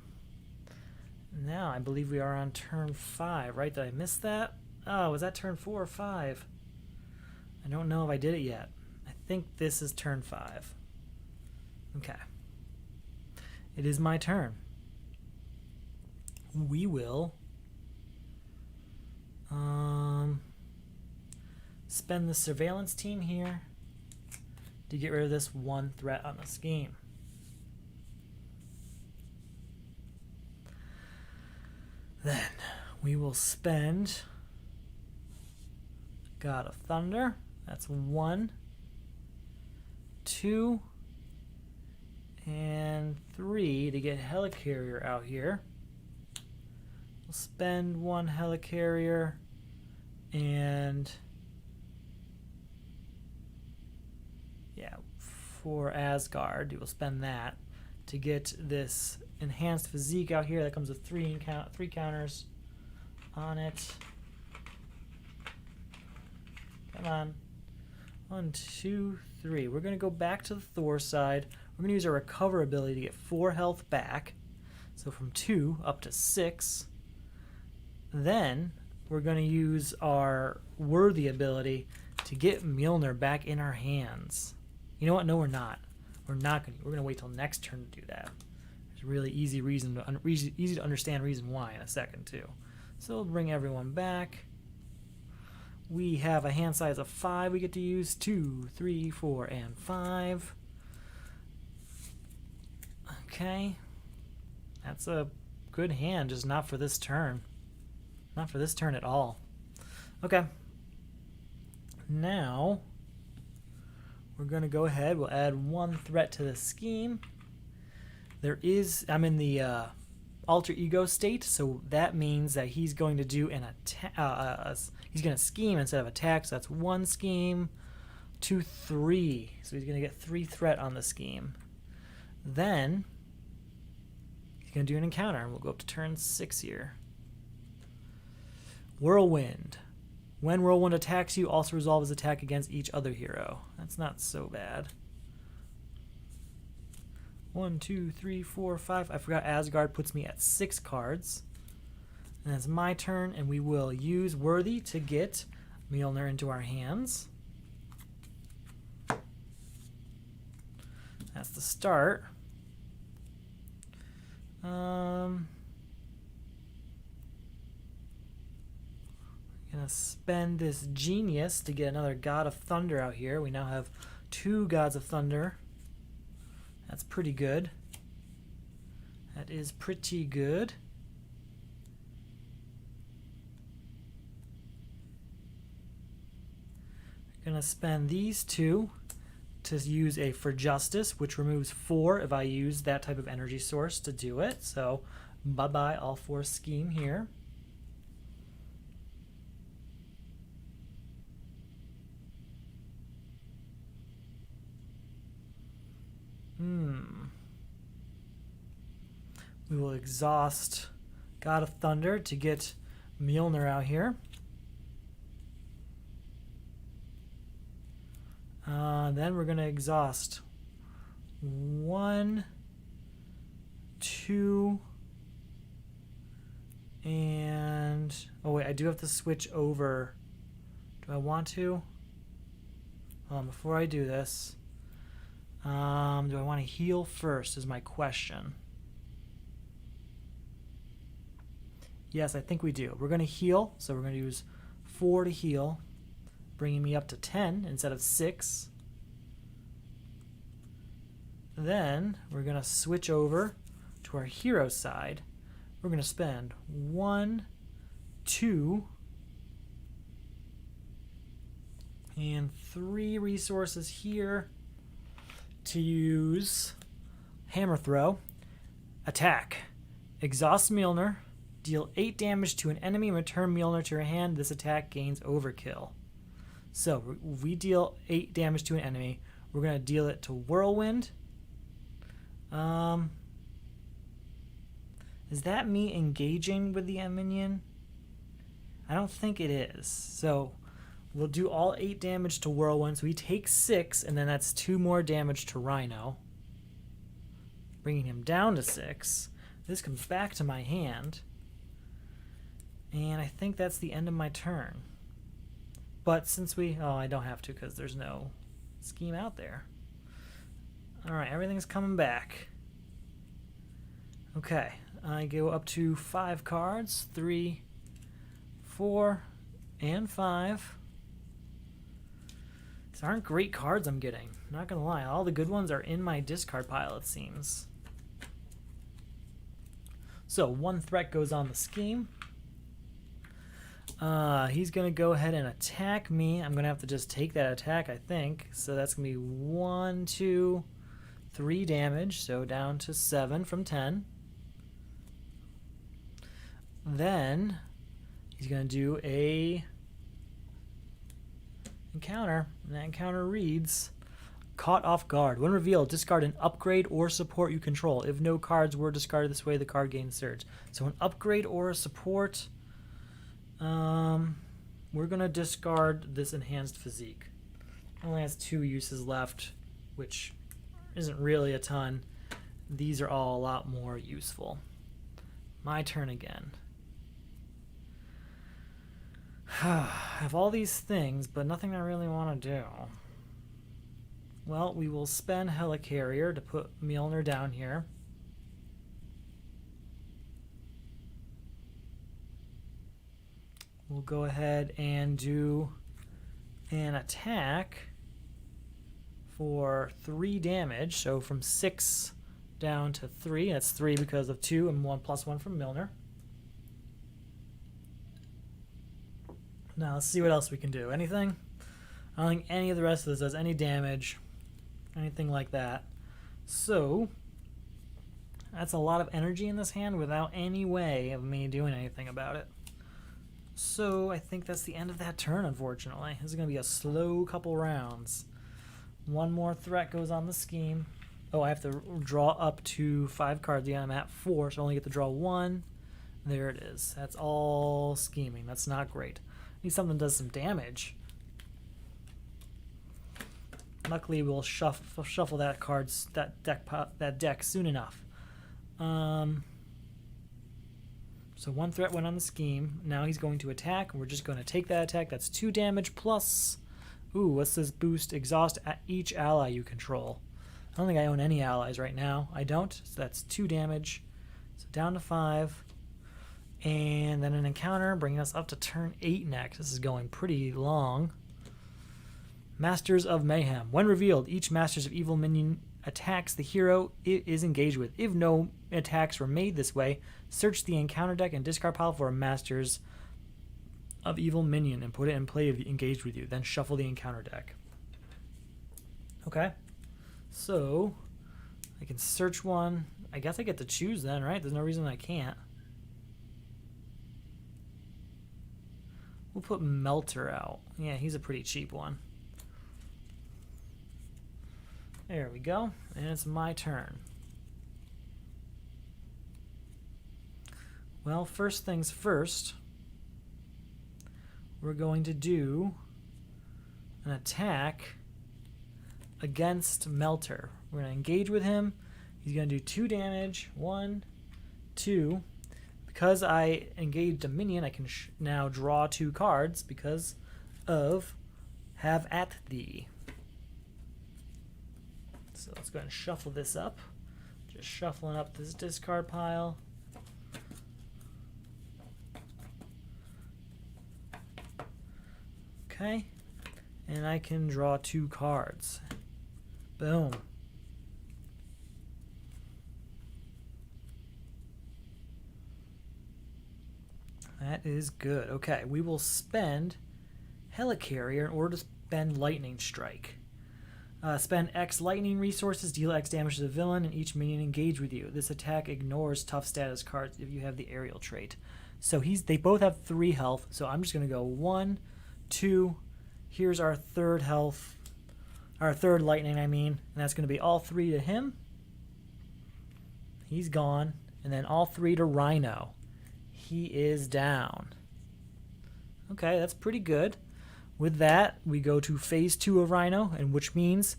Now I believe we are on turn 5, right? Did I miss that? Oh, was that turn 4 or 5? I don't know if I did it yet. I think this is turn 5. Okay. It is my turn. We will spend the surveillance team here to get rid of this 1 threat on the scheme. Then we will spend God of Thunder. That's 1, 2, and 3 to get Helicarrier out here. We'll spend 1 Helicarrier and for Asgard, we'll spend that to get this enhanced physique out here that comes with 3 counters on it. Come on. 1, 2, 3. We're going to go back to the Thor side. We're going to use our recover ability to get 4 health back. So from 2 up to 6. Then we're going to use our worthy ability to get Mjolnir back in our hands. You know what? No, we're not. We're not going to. We're going to wait till next turn to do that. There's a really easy to understand reason why in a second too. So we'll bring everyone back. We have a hand size of 5 we get to use. 2, 3, 4, and 5. Okay. That's a good hand, just not for this turn. Not for this turn at all. Okay. Now, we're going to go ahead. We'll add 1 threat to the scheme. There is, I'm in the alter ego state, so that means that he's going to do an attack. He's going to scheme instead of attack, so that's 1 scheme, 2, 3. So he's going to get 3 threat on the scheme. Then he's going to do an encounter, and we'll go up to turn 6 here. Whirlwind. When Whirlwind attacks you, also resolve his attack against each other hero. That's not so bad. 1, 2, 3, 4, 5. I forgot Asgard puts me at 6 cards. And it's my turn, and we will use Worthy to get Mjolnir into our hands. That's the start. Gonna spend this genius to get another God of Thunder out here. We now have 2 Gods of Thunder. That's pretty good. That is pretty good. We're gonna spend these 2 to use a For Justice, which removes 4 if I use that type of energy source to do it. So bye-bye all 4 scheme here. We will exhaust God of Thunder to get Mjolnir out here. Then we're going to exhaust 1, 2, and... oh wait, I do have to switch over. Do I want to? Before I do this, do I want to heal first is my question. Yes, I think we do. We're going to heal, so we're going to use 4 to heal, bringing me up to 10 instead of 6. Then we're going to switch over to our hero side. We're going to spend 1, 2, and 3 resources here to use Hammer Throw. Attack. Exhaust Mjolnir. Deal 8 damage to an enemy and return Mjolnir to your hand. This attack gains overkill. So we deal 8 damage to an enemy. We're going to deal it to Whirlwind. Is that me engaging with the minion? I don't think it is. So we'll do all 8 damage to Whirlwind. So we take 6, and then that's 2 more damage to Rhino, bringing him down to 6. This comes back to my hand. And I think that's the end of my turn. But since we... oh, I don't have to because there's no scheme out there. Alright, everything's coming back. Okay, I go up to 5 cards. 3, 4, and 5. These aren't great cards I'm getting. Not gonna lie, all the good ones are in my discard pile, it seems. So, 1 threat goes on the scheme. He's going to go ahead and attack me. I'm going to have to just take that attack, I think. So that's going to be 1, 2, 3 damage. So down to 7 from 10. Then he's going to do a encounter. And that encounter reads, Caught Off Guard. When revealed, discard an upgrade or support you control. If no cards were discarded this way, the card gains surge. So an upgrade or a support... we're going to discard this enhanced physique. It only has 2 uses left, which isn't really a ton. These are all a lot more useful. My turn again. I have all these things, but nothing I really want to do. Well, we will spend Helicarrier to put Mjolnir down here. We'll go ahead and do an attack for 3 damage. So from 6 down to 3. That's 3 because of 2 and 1 plus 1 from Mjolnir. Now let's see what else we can do. Anything? I don't think any of the rest of this does any damage. Anything like that. So That's a lot of energy in this hand without any way of me doing anything about it. So I think that's the end of that turn, unfortunately. This is going to be a slow couple rounds. One more threat goes on the scheme. Oh, I have to draw up to 5 cards. Yeah, I'm at 4, so I only get to draw 1. There it is. That's all scheming. That's not great. I need something that does some damage. Luckily, we'll shuffle that deck soon enough. So 1 threat went on the scheme. Now he's going to attack. We're just going to take that attack. That's 2 damage plus... Ooh, what's this boost? Exhaust at each ally you control. I don't think I own any allies right now. I don't, so that's 2 damage. So down to 5. And then an encounter, bringing us up to turn 8 next. This is going pretty long. Masters of Mayhem. When revealed, each Masters of Evil minion attacks the hero it is engaged with. If no attacks were made this way, search the encounter deck and discard pile for a Masters of Evil minion and put it in play if engaged with you. Then shuffle the encounter deck. Okay. So, I can search one. I guess I get to choose then, right? There's no reason I can't. We'll put Melter out. Yeah, he's a pretty cheap one. There we go. And it's my turn. Well, first things first, we're going to do an attack against Melter. We're going to engage with him. He's going to do 2 damage. 1, 2. Because I engaged a minion, I can now draw 2 cards because of Have at Thee. So let's go ahead and shuffle this up. Just shuffling up this discard pile. Okay. And I can draw 2 cards. Boom. That is good. Okay, we will spend Helicarrier in order to spend Lightning Strike. Spend X lightning resources, deal X damage to the villain, and each minion engage with you. This attack ignores tough status cards if you have the aerial trait. So they both have 3 health, so I'm just going to go 1, 2. Here's our 3rd health. Our 3rd lightning, I mean. And that's going to be all 3 to him. He's gone. And then all 3 to Rhino. He is down. Okay, that's pretty good. With that, we go to phase 2 of Rhino, and which means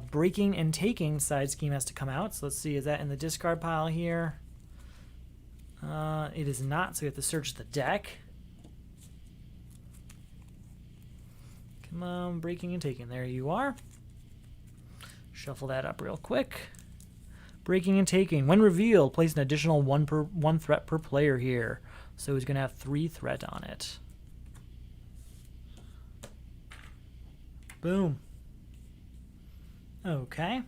breaking and taking side scheme has to come out. So let's see, is that in the discard pile here? It is not, so we have to search the deck. Come on, breaking and taking. There you are. Shuffle that up real quick. Breaking and taking. When revealed, place an additional 1 threat per player here. So he's going to have 3 threat on it. Boom. Okay.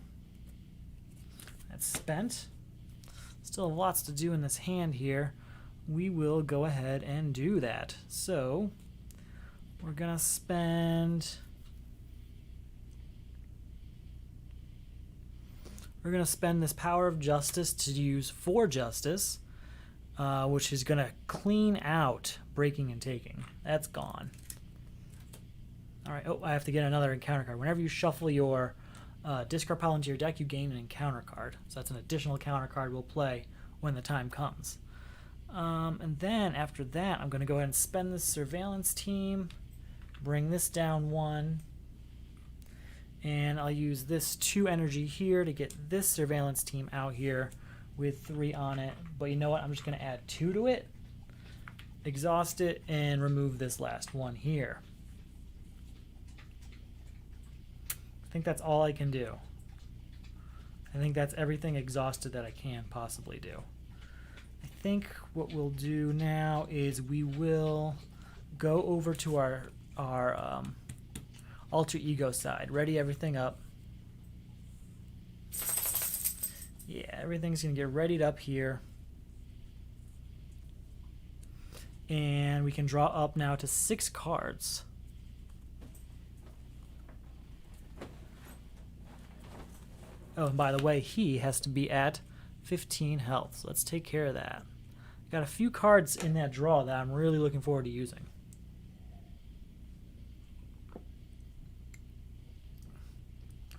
That's spent. Still have lots to do in this hand here. We will go ahead and do that. So, we're going to spend... We're going to spend this Power of Justice to use 4 Justice, which is going to clean out Breaking and Taking. That's gone. Alright, oh, I have to get another encounter card. Whenever you shuffle your discard pile into your deck, you gain an encounter card. So that's an additional counter card we'll play when the time comes. And then after that, I'm going to go ahead and spend this Surveillance Team, bring this down 1, and I'll use this 2 energy here to get this Surveillance Team out here with 3 on it. But you know what? I'm just going to add 2 to it, exhaust it, and remove this last one here. I think that's all I can do. I think that's everything exhausted that I can possibly do. I think what we'll do now is we will go over to our alter ego side. Ready everything up. Yeah, everything's going to get readied up here. And we can draw up now to 6 cards. Oh, and by the way, he has to be at 15 health. So let's take care of that. Got a few cards in that draw that I'm really looking forward to using.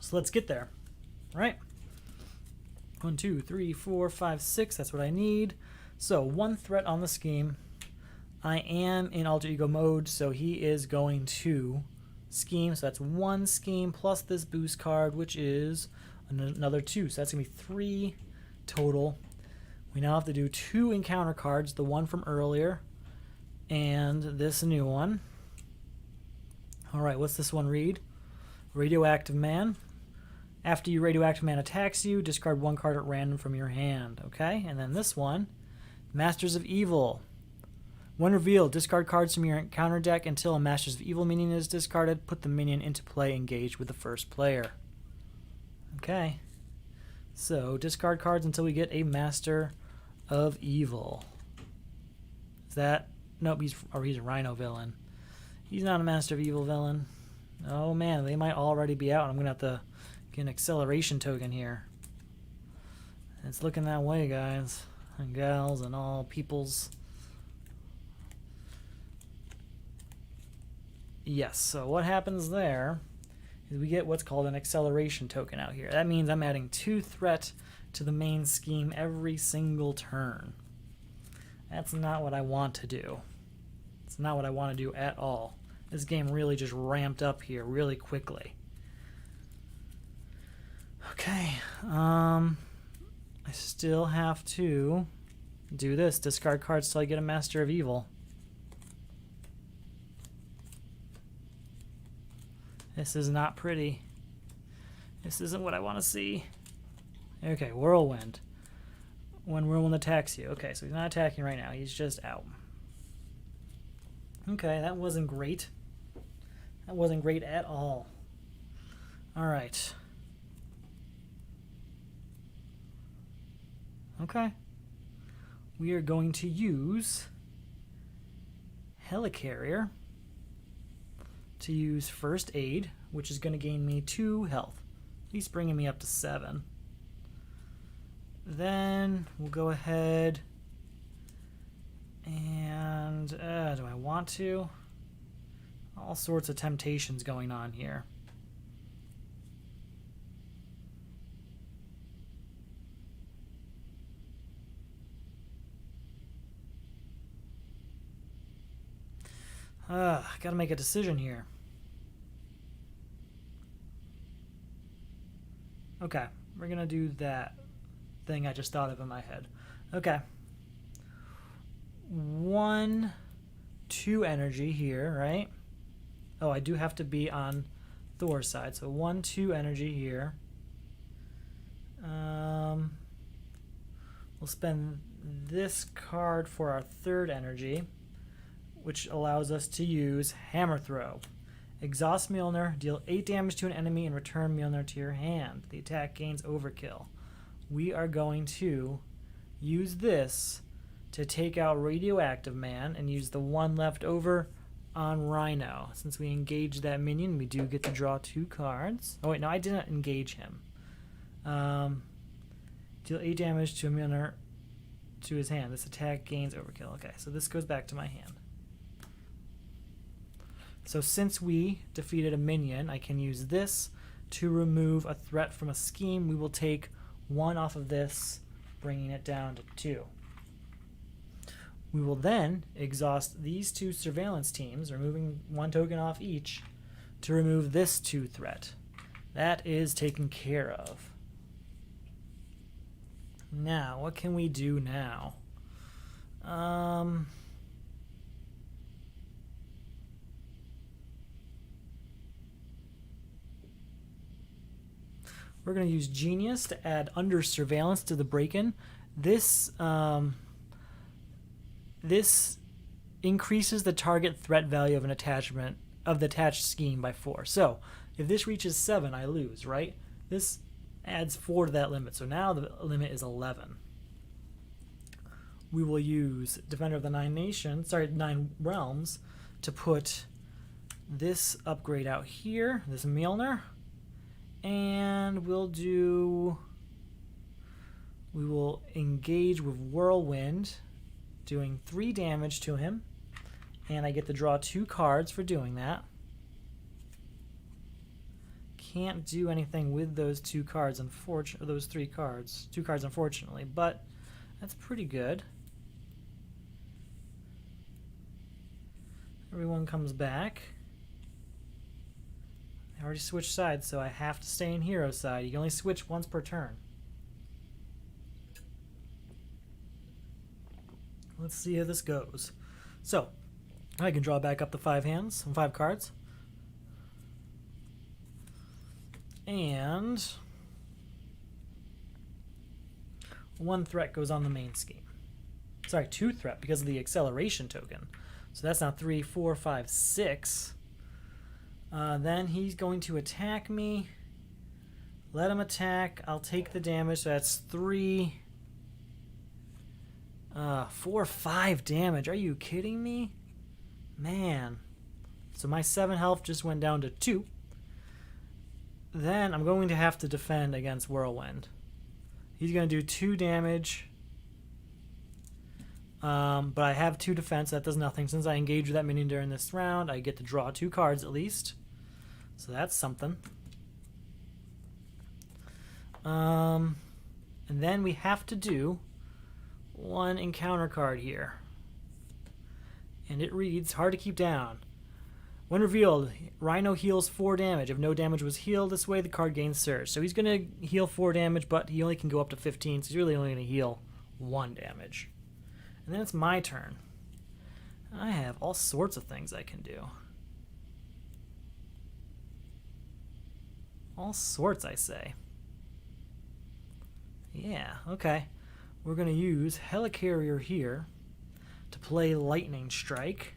So let's get there. All right. 1, 2, 3, 4, 5, 6. That's what I need. So 1 threat on the scheme. I am in alter ego mode, so he is going to scheme. So that's 1 scheme plus this boost card, which is another 2. So that's going to be 3 total. We now have to do 2 encounter cards, the one from earlier and this new one. All right, what's this one read? Radioactive Man. After your Radioactive Man attacks you, discard 1 card at random from your hand. Okay, and then this one, Masters of Evil. When revealed, discard cards from your encounter deck until a Masters of Evil minion is discarded. Put the minion into play, engaged with the first player. Okay, so discard cards until we get a Master of Evil. Is that... Nope, he's a Rhino villain. He's not a Master of Evil villain. Oh man, they might already be out. I'm going to have to get an acceleration token here. It's looking that way, guys and gals and all peoples. Yes, so what happens there is we get what's called an acceleration token out here. That means I'm adding 2 threat to the main scheme every single turn. That's not what I want to do. It's not what I want to do at all. This game really just ramped up here really quickly. Okay, I still have to do this. Discard cards till I get a Master of Evil. This is not pretty. This isn't what I want to see. Okay, Whirlwind. When Whirlwind attacks you. Okay, so he's not attacking right now. He's just out. Okay, that wasn't great. That wasn't great at all. Alright. Okay. We are going to use Helicarrier to use First Aid, which is going to gain me 2 health. At least bringing me up to 7. Then we'll go ahead and do I want to? All sorts of temptations going on here. Gotta make a decision here. Okay, we're gonna do that thing I just thought of in my head. Okay. 1, 2 energy here, right? Oh, I do have to be on Thor's side. So 1, 2 energy here. We'll spend this card for our 3rd energy, which allows us to use Hammer Throw. Exhaust Mjolnir, deal 8 damage to an enemy and return Mjolnir to your hand. The attack gains overkill. We are going to use this to take out Radioactive Man and use the 1 left over on Rhino. Since we engage that minion, we do get to draw 2 cards. Oh wait, no, I didn't engage him. Deal 8 damage to a Mjolnir to his hand. This attack gains overkill. Okay, so this goes back to my hand. So since we defeated a minion, I can use this to remove a threat from a scheme. We will take 1 off of this, bringing it down to 2. We will then exhaust these 2 surveillance teams, removing 1 token off each, to remove this 2 threat. That is taken care of. Now, what can we do now? We're going to use Genius to add Under Surveillance to the break-in. This increases the target threat value of an attachment of the attached scheme by 4. So if this reaches 7, I lose, right? This adds 4 to that limit. So now the limit is 11. We will use Defender of the 9 Realms to put this upgrade out here, this Mjolnir. And we'll do We will engage with Whirlwind, doing 3 damage to him. And I get to draw 2 cards for doing that. Can't do anything with those 2 cards, unfortunately. Those 3 cards. 2 cards, unfortunately. But that's pretty good. Everyone comes back. I already switched sides, so I have to stay in hero side. You can only switch once per turn. Let's see how this goes. So, I can draw back up to 5 hands and 5 cards. And 1 threat goes on the main scheme. Sorry, 2 threat because of the acceleration token. So that's now 3, 4, 5, 6. Then he's going to attack me. Let him attack. I'll take the damage. So that's 3, 4, 5 damage. Are you kidding me? Man. So my 7 health just went down to 2. Then I'm going to have to defend against Whirlwind. He's going to do 2 damage. But I have 2 defense. That does nothing. Since I engage with that minion during this round, I get to draw 2 cards at least. So that's something. And then we have to do 1 encounter card here. And it reads, hard to keep down. When revealed, Rhino heals 4 damage. If no damage was healed this way, the card gains surge. So he's going to heal 4 damage, but he only can go up to 15, so he's really only going to heal 1 damage. And then it's my turn. I have all sorts of things I can do. All sorts, I say. Yeah, okay. We're going to use Helicarrier here to play Lightning Strike.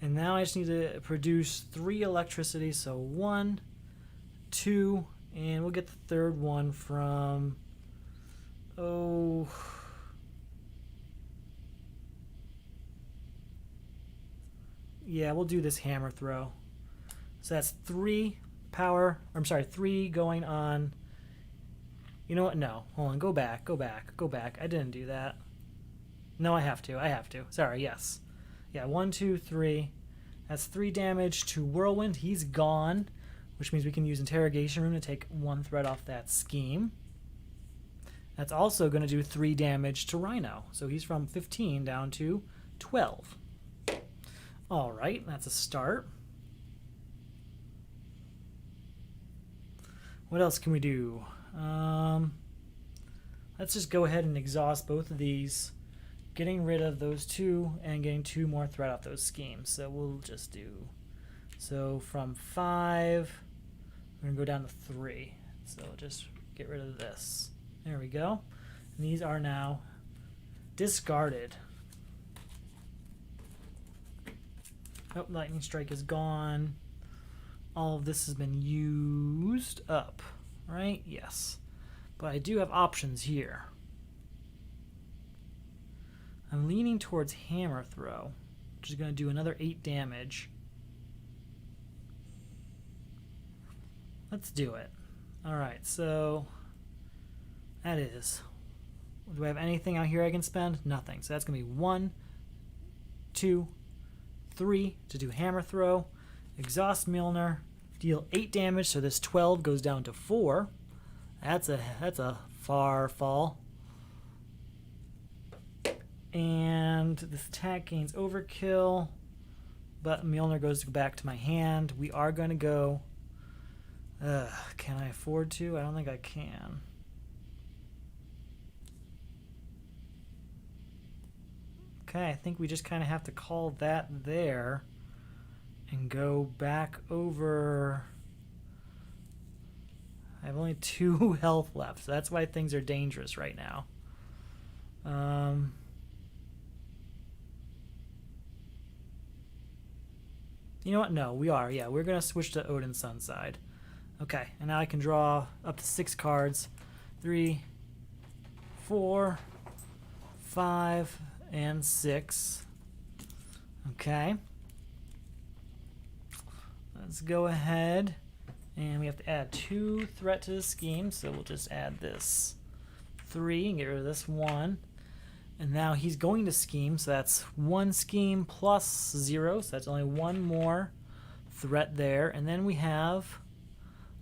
And now I just need to produce 3 electricity, so 1, 2, and we'll get the 3rd one from... Oh... Yeah, we'll do this hammer throw. So that's 3 power, or I'm sorry, 3 going on. You know what? No. Hold on. Go back. Go back. Go back. I didn't do that. No, I have to. I have to. Sorry. Yes. Yeah, 1, 2, 3. That's 3 damage to Whirlwind. He's gone, which means we can use Interrogation Room to take 1 threat off that scheme. That's also going to do 3 damage to Rhino. So he's from 15 down to 12. All right, that's a start. What else can we do? Let's just go ahead and exhaust both of these, getting rid of those 2 and getting 2 more threat off those schemes. So we'll just do, so from 5, we're going to go down to 3. So just get rid of this. There we go. And these are now discarded. Oh, Lightning Strike is gone. All of this has been used up, right? Yes. But I do have options here. I'm leaning towards Hammer Throw, which is going to do another 8 damage. Let's do it. Alright, so that is... Do I have anything out here I can spend? Nothing. So that's going to be 1, 2, 3 to do Hammer Throw, exhaust Milner, deal 8 damage, so this 12 goes down to 4. That's a far fall. And this attack gains overkill, but Milner goes back to my hand. We are going to go... can I afford to? I don't think I can. Okay, I think we just kind of have to call that there and go back over. I have only 2 health left, so that's why things are dangerous right now. You know what? No, we are. Yeah, we're going to switch to Odin's Sun side. Okay, and now I can draw up to 6 cards. 3, 4, 5, and 6. Okay. Let's go ahead, and we have to add 2 threat to the scheme, so we'll just add this 3 and get rid of this 1. And now he's going to scheme, so that's 1 scheme plus 0, so that's only 1 more threat there. And then we have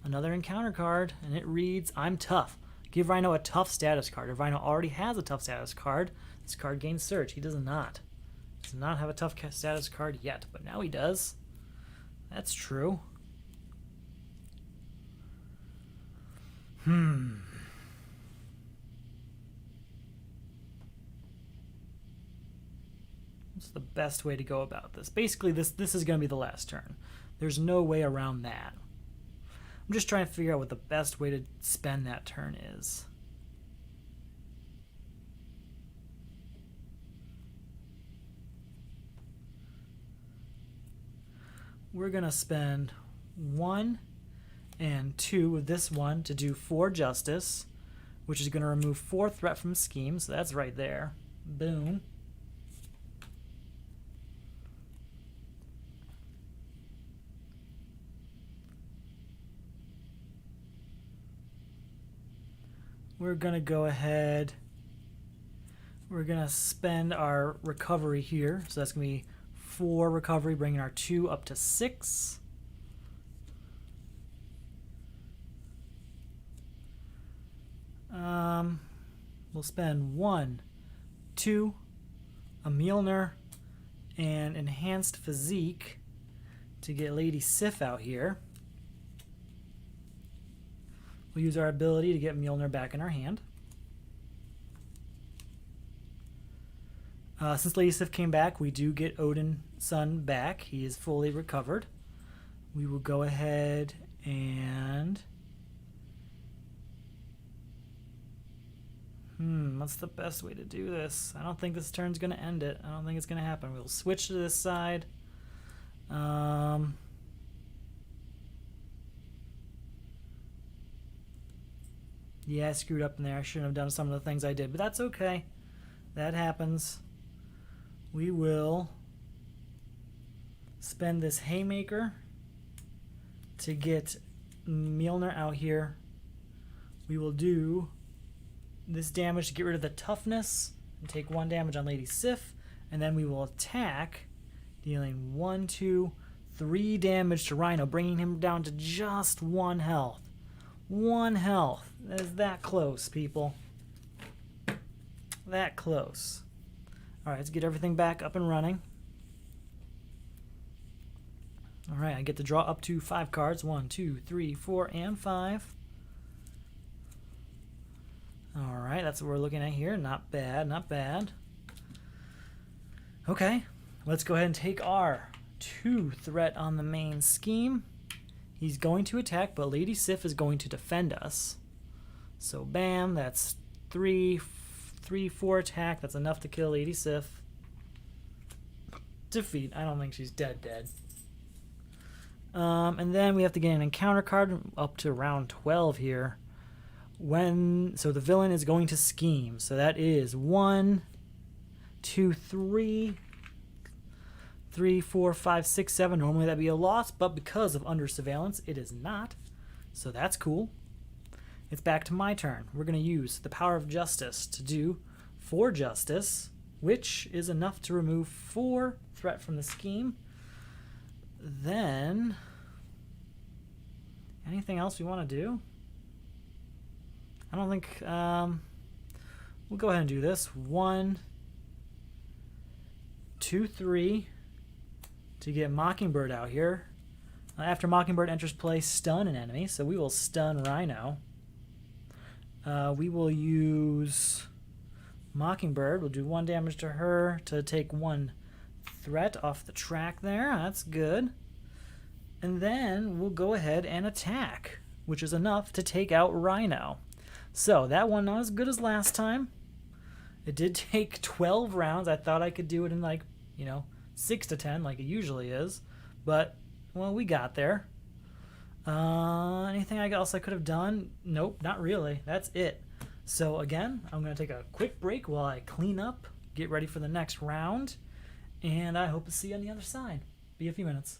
another encounter card, and it reads, I'm tough. Give Rhino a tough status card. If Rhino already has a tough status card, this card gains Surge. He does not. Does not have a tough status card yet, but now he does. That's true. What's the best way to go about this? Basically, this is going to be the last turn. There's no way around that. I'm just trying to figure out what the best way to spend that turn is. We're going to spend 1 and 2 with this one to do 4 Justice, which is going to remove 4 threat from Scheme, so that's right there. Boom. We're going to go ahead, we're going to spend our recovery here, so that's going to be 4 recovery, bringing our 2 up to 6. We'll spend 1, 2, a Mjolnir, and Enhanced Physique to get Lady Sif out here. We'll use our ability to get Mjolnir back in our hand. Since Lady Sif came back, we do get Odin's son back. He is fully recovered. We will go ahead and... what's the best way to do this? I don't think this turn's going to end it. I don't think it's going to happen. We'll switch to this side. Yeah, I screwed up in there. I shouldn't have done some of the things I did, but that's okay. That happens. We will spend this Haymaker to get Mjolnir out here. We will do this damage to get rid of the toughness and take 1 damage on Lady Sif, and then we will attack, dealing 1, 2, 3 damage to Rhino, bringing him down to just 1 health. 1 health. That is that close, people. That close. Alright, let's get everything back up and running. Alright, I get to draw up to 5 cards. 1, 2, 3, 4, and 5. Alright, that's what we're looking at here. Not bad, not bad. Okay, let's go ahead and take our 2 threat on the main scheme. He's going to attack, but Lady Sif is going to defend us. So bam, that's 3, 4 attack. That's enough to kill Lady Sif. Defeat. I don't think she's dead. And then we have to get an encounter card up to round 12 here. So the villain is going to scheme. So that is 1, 2, 3, 4, 5, 6, 7. Normally that'd be a loss, but because of under surveillance, it is not. So that's cool. It's back to my turn. We're going to use the power of justice to do 4 justice, which is enough to remove 4 threat from the scheme. Then, anything else we want to do? I don't think, we'll go ahead and do this. 1, 2, 3 to get Mockingbird out here. After Mockingbird enters play, stun an enemy, so we will stun Rhino. We will use Mockingbird. We'll do 1 damage to her to take 1 threat off the track there. That's good. And then we'll go ahead and attack, which is enough to take out Rhino. So that one not as good as last time. It did take 12 rounds. I thought I could do it in 6 to 10 like it usually is. But, well, we got there. Anything else I could have done? Nope, not really. That's it. So again, I'm going to take a quick break while I clean up, get ready for the next round, and I hope to see you on the other side. Be a few minutes.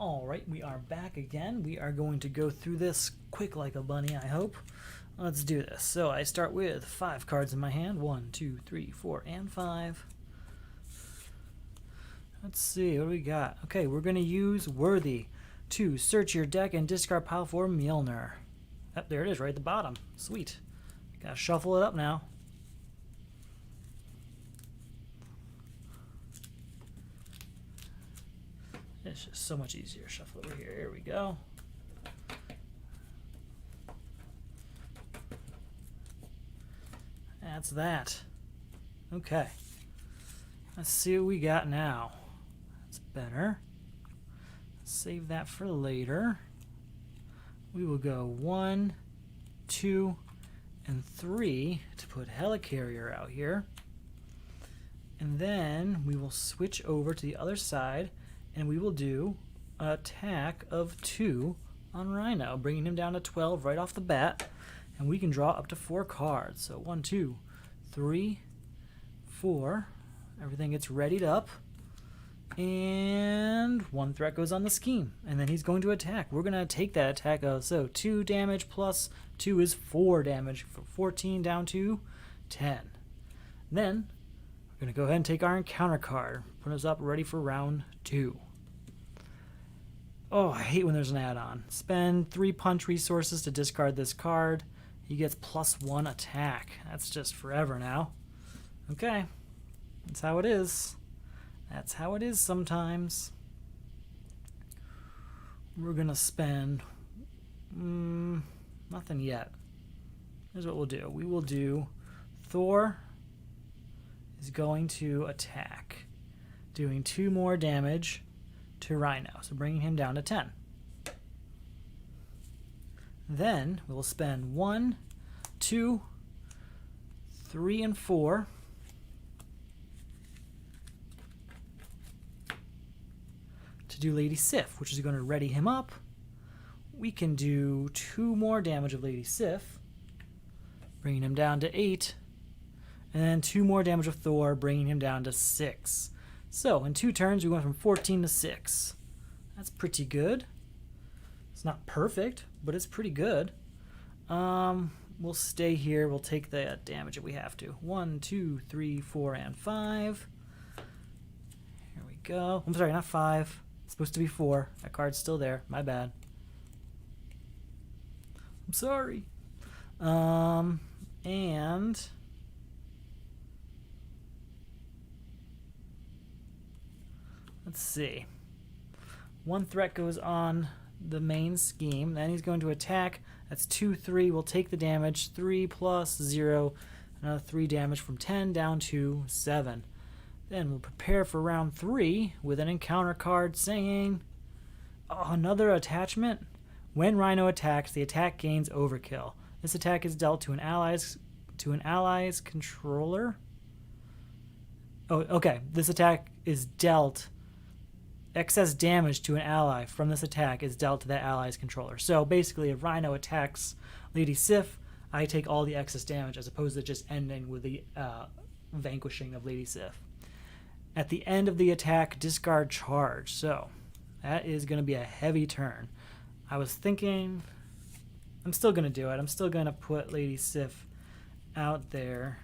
Alright, we are back again. We are going to go through this quick like a bunny, I hope. Let's do this. So I start with 5 cards in my hand. 1, 2, 3, 4, and 5. Let's see, what do we got? Okay, we're going to use Worthy to search your deck and discard pile for Mjolnir. Oh, there it is, right at the bottom. Sweet. Gotta shuffle it up now. It's just so much easier. Shuffle over here. Here we go. That's that. Okay. Let's see what we got now. That's better. Save that for later. We will go 1, 2, and 3 to put Helicarrier out here. And then we will switch over to the other side and we will do an attack of 2 on Rhino, bringing him down to 12 right off the bat. And we can draw up to 4 cards. So 1, 2, 3, 4. Everything gets readied up. And 1 threat goes on the scheme. And then he's going to attack. We're going to take that attack of, so 2 damage plus 2 is 4 damage. From 14 down to 10. Then we're going to go ahead and take our encounter card. Put us up ready for round 2. Oh, I hate when there's an add-on. Spend 3 punch resources to discard this card. He gets +1 attack. That's just forever now. Okay. That's how it is. That's how it is sometimes. We're going to spend... nothing yet. Here's what we'll do. We will do... Thor is going to attack, doing 2 more damage to Rhino, so bringing him down to 10. Then we'll spend 1, 2, 3, and 4 to do Lady Sif, which is going to ready him up. We can do 2 more damage of Lady Sif, bringing him down to 8, and then 2 more damage of Thor, bringing him down to 6. So in 2 turns, we went from 14 to 6. That's pretty good. It's not perfect, but it's pretty good. We'll stay here. We'll take the damage if we have to. 1, 2, 3, 4, and 5. Here we go. I'm sorry, not 5. It's supposed to be 4. That card's still there. My bad. I'm sorry. And... let's see. 1 threat goes on the main scheme. Then he's going to attack. That's 2, 3. We'll take the damage. 3 plus 0. Another 3 damage from 10 down to 7. Then we'll prepare for round 3 with an encounter card saying, oh, another attachment. When Rhino attacks, the attack gains overkill. This attack is dealt to an ally's controller. Oh, okay. This attack is dealt. Excess damage to an ally from this attack is dealt to that ally's controller. So basically, if Rhino attacks Lady Sif, I take all the excess damage as opposed to just ending with the vanquishing of Lady Sif. At the end of the attack, discard charge. So that is going to be a heavy turn. I was thinking... I'm still going to do it. I'm still going to put Lady Sif out there.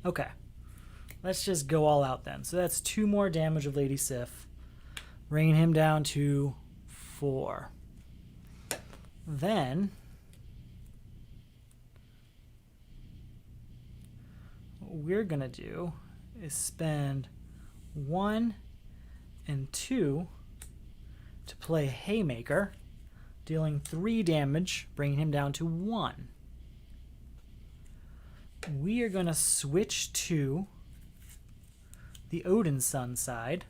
Okay. Let's just go all out then. So that's 2 more damage of Lady Sif, bringing him down to 4. Then what we're going to do is spend 1 and 2 to play Haymaker, dealing 3 damage, bringing him down to 1. We are going to switch to the Odin Sun side.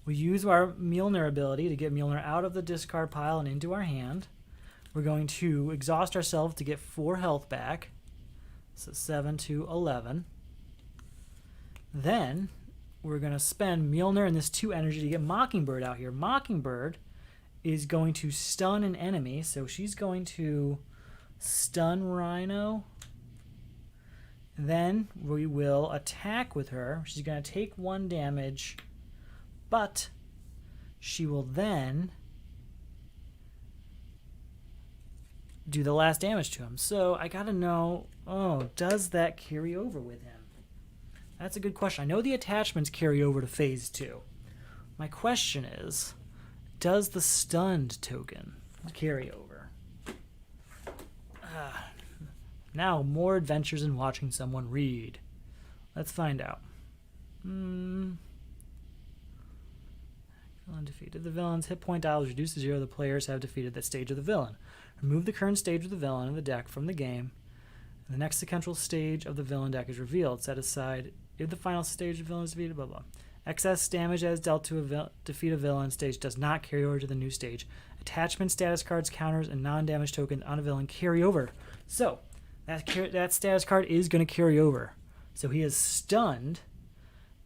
We use our Mjolnir ability to get Mjolnir out of the discard pile and into our hand. We're going to exhaust ourselves to get 4 health back. So 7 to 11. Then we're going to spend Mjolnir and this 2 energy to get Mockingbird out here. Mockingbird is going to stun an enemy, so she's going to stun Rhino. Then we will attack with her. She's going to take 1 damage but she will then do the last damage to him. So I gotta know, does that carry over with him? That's a good question. I know the attachments carry over to phase 2. My question is, does the stunned token carry over? Now, more adventures in watching someone read. Let's find out. Villain defeated. The villain's hit point dial is reduced to 0. The players have defeated that stage of the villain. Remove the current stage of the villain in the deck from the game. And the next sequential stage of the villain deck is revealed. Set aside if the final stage of the villain is defeated, blah, blah. Excess damage as dealt to defeat a villain stage does not carry over to the new stage. Attachment status cards, counters, and non-damage tokens on a villain carry over. So, that status card is going to carry over. So he is stunned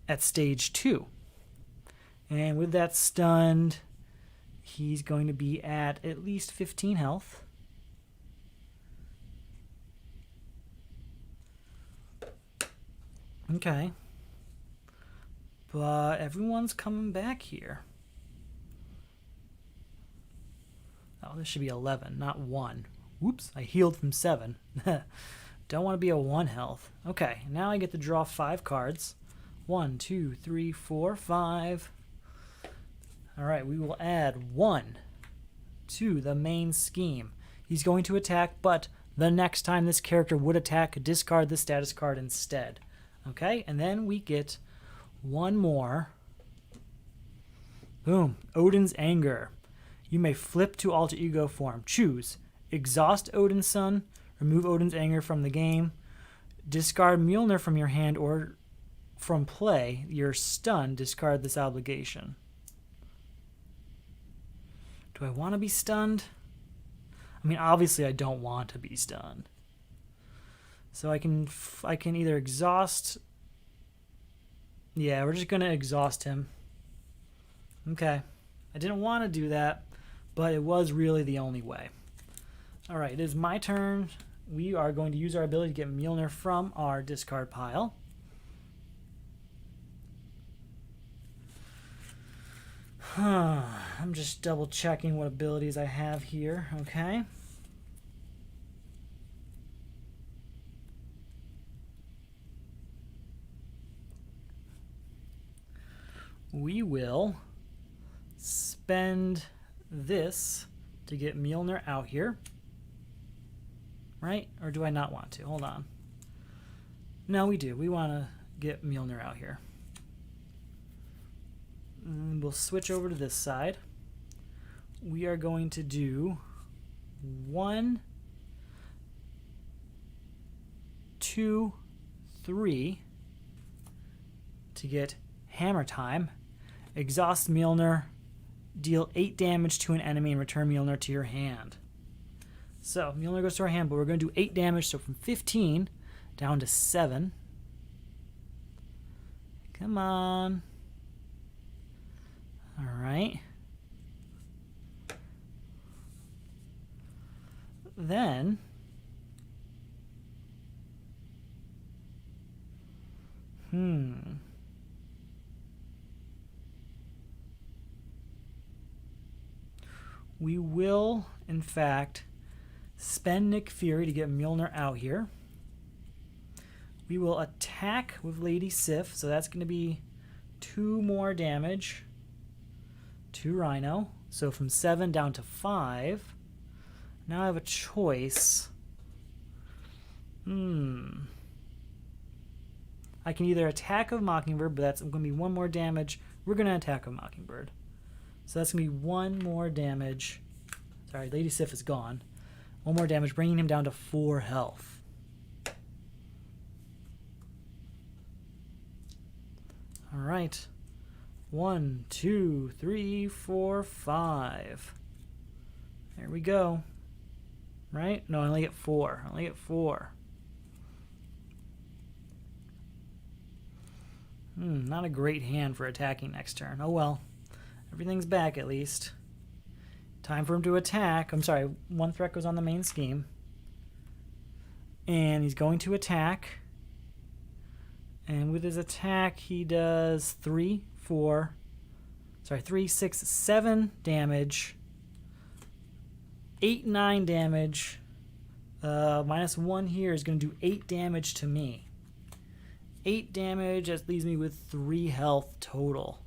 at stage 2. And with that stunned, he's going to be at least 15 health. Okay. But everyone's coming back here. Oh, this should be 11, not 1. Whoops, I healed from 7. Don't want to be a 1 health. Okay, now I get to draw 5 cards. 1, 2, 3, 4, 5. Alright, we will add 1 to the main scheme. He's going to attack, but the next time this character would attack, discard the status card instead. Okay, and then we get 1 more. Boom, Odin's Anger. You may flip to alter ego form. Choose exhaust Odin's Son, remove Odin's Anger from the game, discard Mjolnir from your hand, or from play, you're stunned, discard this obligation. Do I want to be stunned? I mean, obviously I don't want to be stunned. So I can either exhaust. Yeah, we're just going to exhaust him. Okay. I didn't want to do that, but it was really the only way. All right, it is my turn. We are going to use our ability to get Mjolnir from our discard pile. I'm just double checking what abilities I have here, okay? We will spend this to get Mjolnir out here. Right? Or do I not want to? Hold on. No, we do. We want to get Mjolnir out here. And we'll switch over to this side. We are going to do 1, 2, 3 to get Hammer Time. Exhaust Mjolnir. Deal 8 damage to an enemy and return Mjolnir to your hand. So, Mjolnir goes to our hand, but we're going to do 8 damage, so from 15 down to 7. Come on. Alright. Then we will, in fact, spend Nick Fury to get Mjolnir out here. We will attack with Lady Sif, so that's going to be 2 more damage to Rhino. So from 7 down to 5. Now I have a choice. I can either attack with Mockingbird, but that's going to be 1 more damage. We're going to attack with Mockingbird. So that's going to be 1 more damage. Sorry, Lady Sif is gone. 1 more damage, bringing him down to 4 health. All right. 1, 2, 3, 4, 5. There we go. Right? No, I only get 4. I only get 4. Not a great hand for attacking next turn. Oh well. Everything's back at least. Time for him to attack. I'm sorry, 1 threat goes on the main scheme. And he's going to attack. And with his attack, he does 3, 4, Sorry, 3, 6, 7 damage. 8, 9 damage. -1 here is going to do 8 damage to me. 8 damage, that leaves me with 3 health total.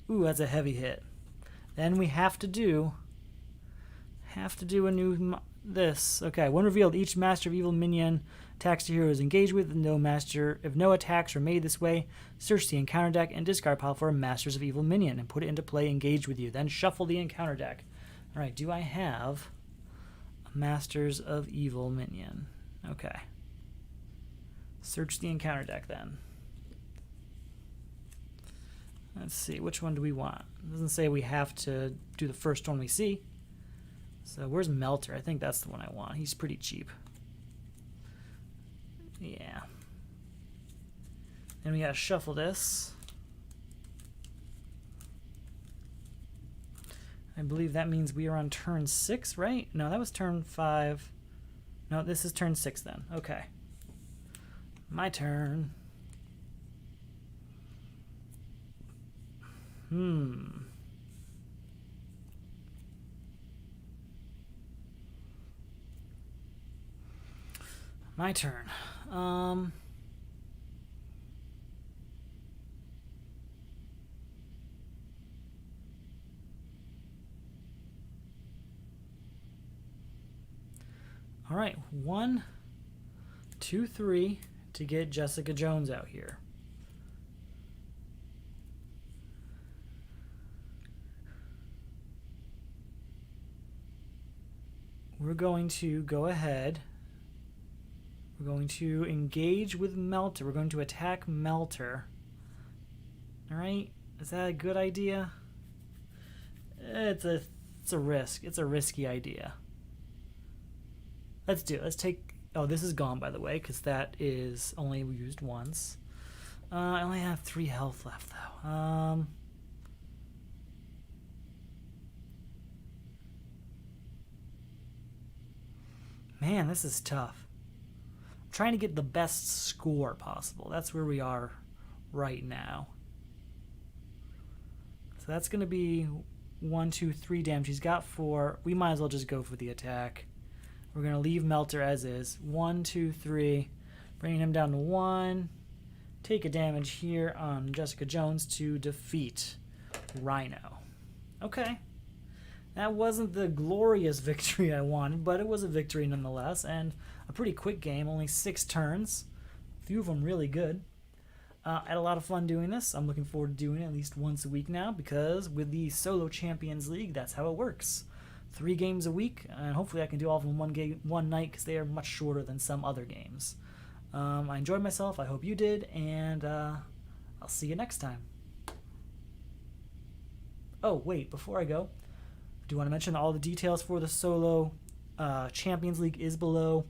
Ooh, that's a heavy hit. Then we have to do a new this. Okay, when revealed, each Master of Evil minion attacks the hero is engaged with. If no attacks are made this way, search the encounter deck and discard pile for a Masters of Evil minion and put it into play engaged with you. Then shuffle the encounter deck. All right, do I have a Masters of Evil minion? Okay. Search the encounter deck then. Let's see, which one do we want? It doesn't say we have to do the first one we see. So where's Melter? I think that's the one I want. He's pretty cheap. Yeah. And we gotta shuffle this. I believe that means we are on turn 6, right? No, that was turn 5. No, this is turn 6 then. Okay. My turn. My turn. All right, 1, 2, 3 to get Jessica Jones out here. We're going to go ahead. We're going to engage with Melter. We're going to attack Melter. All right, is that a good idea? It's a risk. It's a risky idea. Let's do it. Let's take. Oh, this is gone, by the way, because that is only used once. I only have 3 health left, though. Man, this is tough. I'm trying to get the best score possible. That's where we are right now. So that's going to be 1, 2, 3 damage. He's got 4. We might as well just go for the attack. We're going to leave Melter as is. 1, 2, 3. Bringing him down to 1. Take a damage here on Jessica Jones to defeat Rhino. Okay. That wasn't the glorious victory I wanted, but it was a victory nonetheless, and a pretty quick game, only 6 turns. A few of them really good. I had a lot of fun doing this. I'm looking forward to doing it at least once a week now, because with the Solo Champions League, that's how it works. 3 games a week, and hopefully I can do all of them one night, because they are much shorter than some other games. I enjoyed myself. I hope you did, and I'll see you next time. Oh, wait, before I go, I do want to mention that all the details for the Solo Champions League is below.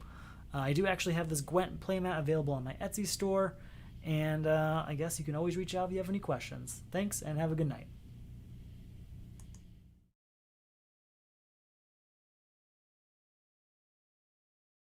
I do actually have this Gwent playmat available on my Etsy store, and I guess you can always reach out if you have any questions. Thanks, and have a good night.